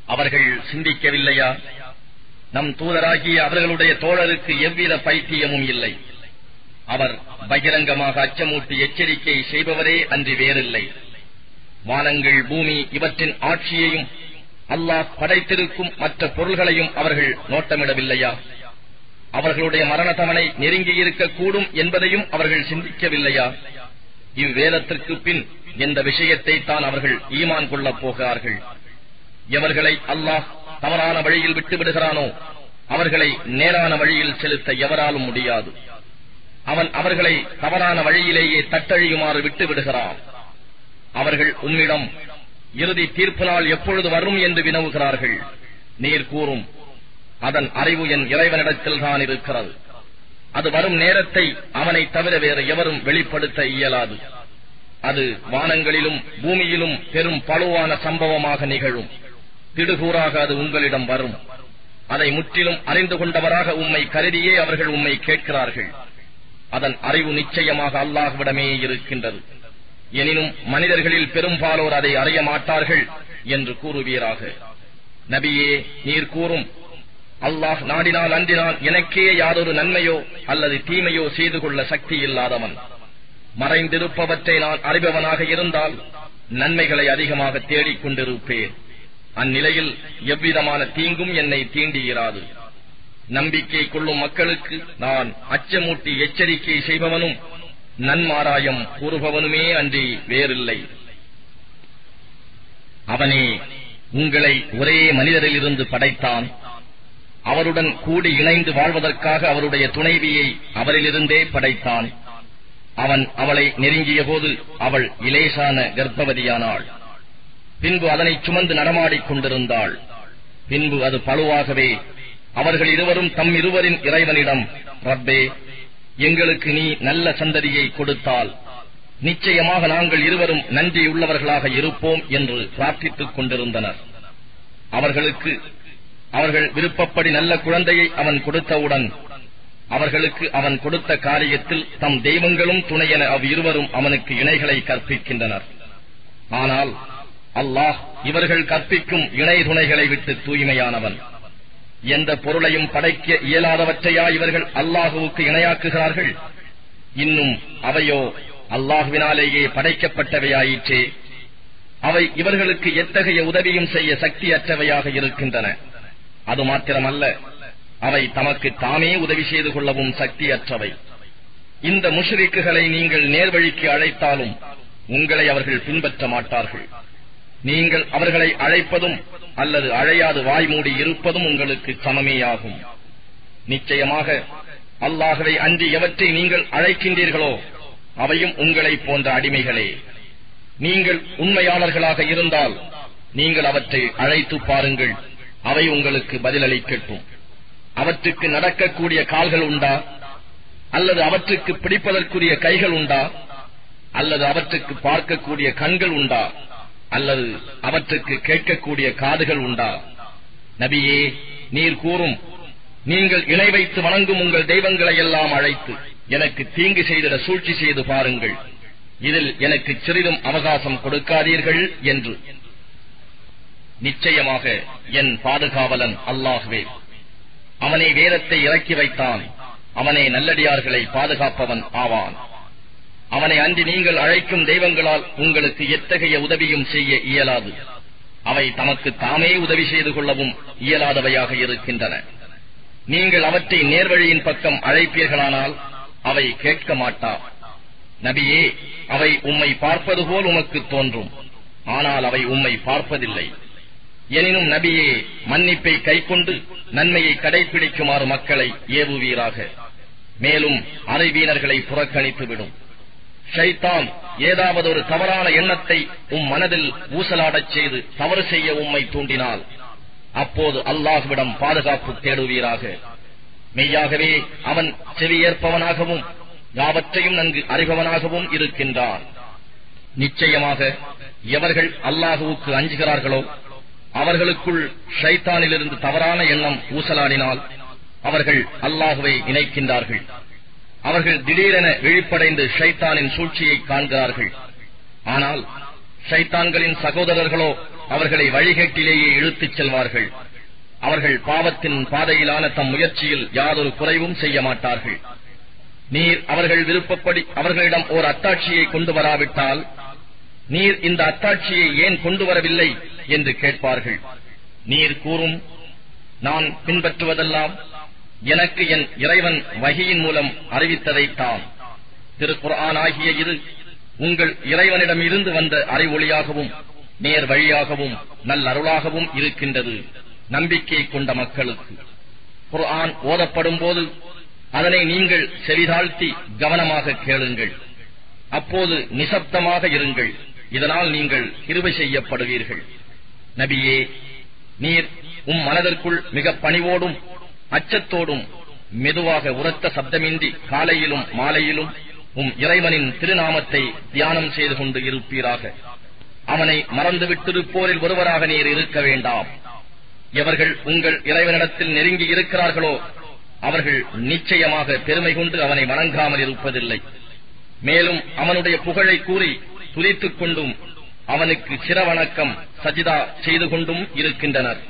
அவர்கள் சிந்திக்கவில்லையா? நம் தூதராகிய அவர்களுடைய தோழருக்கு எவ்வித பைத்தியமும் இல்லை. அவர் பகிரங்கமாக அச்சமூட்டி எச்சரிக்கை செய்பவரே அன்றி வேறில்லை. வானங்கள், பூமி இவற்றின் ஆட்சியையும் அல்லாஹ் படைத்திருக்கும் மற்ற பொருள்களையும் அவர்கள் நோட்டமிடவில்லையா? அவர்களுடைய மரண தவணை நெருங்கியிருக்கக்கூடும் என்பதையும் அவர்கள் சிந்திக்கவில்லையா? இவ்வேதத்திற்கு பின் எந்த விஷயத்தை தான் அவர்கள் ஈமான் கொள்ளப் போகிறார்கள்? எவர்களை அல்லாஹ் தவறான வழியில் விட்டு விடுகிறானோ அவர்களை நேரான வழியில் செலுத்த எவராலும் முடியாது. அவன் அவர்களை தவறான வழியிலேயே தட்டழியுமாறு விட்டு விடுகிறான். அவர்கள் உம்மிடம் இறுதி தீர்ப்பு நாள் எப்பொழுது வரும் என்று வினவுகிறார்கள். நீர் கூறும், அதன் அறிவு என் இறைவனிடத்தில் தான் இருக்கிறது. அது வரும் நேரத்தை அவனை தவிர வேறு எவரும் வெளிப்படுத்த இயலாது. அது வானங்களிலும் பூமியிலும் பெரும் பழுவான சம்பவமாக நிகழும். திடுகூறாக அது உங்களிடம் வரும். அதை முற்றிலும் அறிந்து கொண்டவராக உம்மை கருதியே அவர்கள் உம்மை கேட்கிறார்கள். அதன் அறிவு நிச்சயமாக அல்லாஹ்விடமே இருக்கின்றது. எனினும் மனிதர்களில் பெரும்பாலோர் அதை அறிய மாட்டார்கள் என்று கூறுவீராக. நபியே, நீர் கூறும், அல்லாஹ் நாடினால் அன்றினால் எனக்கே யாரொரு நன்மையோ அல்லது தீமையோ செய்து கொள்ள சக்தி இல்லாதவன். மறைந்திருப்பவற்றை நான் அறிபவனாக இருந்தால் நன்மைகளை அதிகமாக தேடிக் கொண்டிருப்பேன். அந்நிலையில் எவ்விதமான தீங்கும் என்னை தீண்டியிராது. நம்பிக்கை கொள்ளும் மக்களுக்கு நான் அச்சமூட்டி எச்சரிக்கை செய்பவனும் நன்மாராயம் கூறுபவனுமே அன்றி வேறில்லை. அவனே உங்களை ஒரே மனிதரிலிருந்து படைத்தான். அவருடன் கூடி இணைந்து வாழ்வதற்காக அவருடைய துணைவியை அவரிலிருந்தே படைத்தான். அவன் அவளை நெருங்கிய போது அவள் இலேசான கர்ப்பவதியானாள். பின்பு அதனை சுமந்து நடமாடிக் கொண்டிருந்தாள். பின்பு அது பழுவாகவே அவர்கள் இருவரும் தம் இருவரின் இறைவனிடம், ரப்பே, எங்களுக்கு நீ நல்ல சந்ததியை கொடுத்தால் நிச்சயமாக நாங்கள் இருவரும் நன்றியுள்ளவர்களாக இருப்போம் என்று பிரார்த்தித்துக் கொண்டிருந்தனர். அவர்களுக்கு அவர்கள் விருப்பப்படி நல்ல குழந்தையை அவன் கொடுத்தவுடன் அவர்களுக்கு அவன் கொடுத்த காரியத்தில் தம் தெய்வங்களும் துணையென அவ்விருவரும் அவனுக்கு இணைகளை கற்பிக்கின்றனர். ஆனால் அல்லாஹ் இவர்கள் கற்பிக்கும் இணை துணைகளை விட்டு தூய்மையானவன். எந்த பொருளையும் படைக்க இயலாதவற்றையா இவர்கள் அல்லாஹுவுக்கு இணையாக்குகிறார்கள்? இன்னும் அவையோ அல்லாஹுவினாலேயே படைக்கப்பட்டவையாயிற்றே. அவை இவர்களுக்கு எத்தகைய உதவியும் செய்ய சக்தியற்றவையாக இருக்கின்றன. அது மாத்திரமல்ல, அவை தமக்கு தாமே உதவி செய்து கொள்ளவும் சக்தியற்றவை. இந்த முஷ்ரிக்குகளை நீங்கள் நேர்வழிக்கு அழைத்தாலும் உங்களை அவர்கள் பின்பற்ற மாட்டார்கள். நீங்கள் அவர்களை அழைப்பதும் அல்லது அழையாது வாய்மூடி இருப்பதும் உங்களுக்கு சமமேயாகும். நிச்சயமாக அல்லாஹ்வை அன்றி எவற்றை நீங்கள் அழைக்கின்றீர்களோ அவையும் உங்களைப் போன்ற அடிமைகளே. நீங்கள் உண்மையாளர்களாக இருந்தால் நீங்கள் அவற்றை அழைத்து பாருங்கள், அவை உங்களுக்கு பதிலளிக்கட்டும். அவற்றுக்கு நடக்கக்கூடிய கால்கள் உண்டா, அல்லது அவற்றுக்கு பிடிப்பதற்குரிய கைகள் உண்டா, அல்லது அவற்றுக்கு பார்க்கக்கூடிய கண்கள் உண்டா, அல்லது அவற்றுக்கு கேட்கக்கூடிய காதுகள் உண்டா? நபியே, நீர் கூறும், நீங்கள் இணை வைத்து வணங்கும் உங்கள் தெய்வங்களை எல்லாம் அழைத்து எனக்கு தீங்கு செய்திட சூழ்ச்சி செய்து பாருங்கள், இதில் எனக்கு சிறிதும் அவகாசம் கொடுக்காதீர்கள் என்று. நிச்சயமாக என் பாதுகாவலன் அல்லாஹ்வே, அவனே வேதத்தை இறக்கி வைத்தான், அவனே நல்லடியார்களை பாதுகாப்பவன் ஆவான். அவனை அன்றி நீங்கள் அழைக்கும் தெய்வங்களால் உங்களுக்கு எத்தகைய உதவியும் செய்ய இயலாது. அவை தமக்கு தாமே உதவி செய்து கொள்ளவும் இயலாதவையாக இருக்கின்றன. நீங்கள் அவற்றை நேர்வழியின் பக்கம் அழைப்பீர்களானால் அவை கேட்க மாட்டா. நபியே, அவை உம்மை பார்ப்பது போல் உமக்கு தோன்றும், ஆனால் அவை உம்மை பார்ப்பதில்லை. எனினும் நபியே, மன்னிப்பை கைக்கொண்டு நன்மையை கடைபிடிக்குமாறு மக்களை ஏவுவீராக. மேலும் அறிவீனர்களை புறக்கணித்துவிடும். ஷைத்தான் ஏதாவது ஒரு தவறான எண்ணத்தை மனதில் ஊசலாடச் செய்து தவறு செய்ய உம்மை தூண்டினால் அப்போது அல்லாஹ்விடம் பாதுகாப்பு தேடுவீராக. மெய்யாகவே அவன் செவியேற்பவனாகவும் யாவற்றையும் நன்கு அறிபவனாகவும் இருக்கின்றான். நிச்சயமாக எவர்கள் அல்லாஹுவுக்கு அஞ்சுகிறார்களோ அவர்களுக்குள் ஷைத்தானிலிருந்து தவறான எண்ணம் ஊசலாடினால் அவர்கள் அல்லாஹுவை இணைக்கின்றார்கள். அவர்கள் திடீரென விழிப்படைந்து ஷைத்தானின் சூழ்ச்சியை காண்கிறார்கள். ஆனால் ஷைத்தான்களின் சகோதரர்களோ அவர்களை வழிகேட்டிலேயே இழுத்துச் செல்வார்கள். அவர்கள் பாவத்தின் பாதையிலான தம் முயற்சியில் யாதொரு குறைவும் செய்ய மாட்டார்கள். நீர் அவர்கள் விருப்பப்படி அவர்களிடம் ஓர் அத்தாட்சியை கொண்டு வராவிட்டால் நீர் இந்த அத்தாட்சியை ஏன் கொண்டு வரவில்லை என்று கேட்பார்கள். நீர் கூறும், நான் பின்பற்றுவதெல்லாம் எனக்கு என் இறைவன் வஹியின் மூலம் அறிவித்ததைத்தான். திருக்குர்ஆன் ஆகிய இது உங்கள் இறைவனிடம் இருந்து வந்த அறிவொளியாகவும் நேர் வழியாகவும் நல்லருளாகவும் இருக்கின்றது நம்பிக்கை கொண்ட மக்களுக்கு. குர்ஆன் ஓதப்படும் போது அதனை நீங்கள் செவிதாழ்த்தி கவனமாக கேளுங்கள். அப்போது நிசப்தமாக இருங்கள், இதனால் நீங்கள் கிருபை செய்யப்படுவீர்கள். நபியே, நீர் மனதிற்குள் மிக பணிவோடும் அச்சத்தோடும் மெதுவாக உரத்த சப்தமின்றி காலையிலும் மாலையிலும் இறைவனின் திருநாமத்தை தியானம் செய்து கொண்டு இருப்பீராக. அவனை மறந்துவிட்டிருப்போரில் ஒருவராக நீர் இருக்க வேண்டாம். எவர்கள் உங்கள் இறைவனிடத்தில் நெருங்கி இருக்கிறார்களோ அவர்கள் நிச்சயமாக பெருமை கொண்டு அவனை வணங்காமல் இருப்பதில்லை. மேலும் அவனுடைய புகழை கூறி துதித்துக் கொண்டும் அவனுக்கு சிரவணக்கம் சஜிதா செய்து கொண்டும் இருக்கின்றனர்.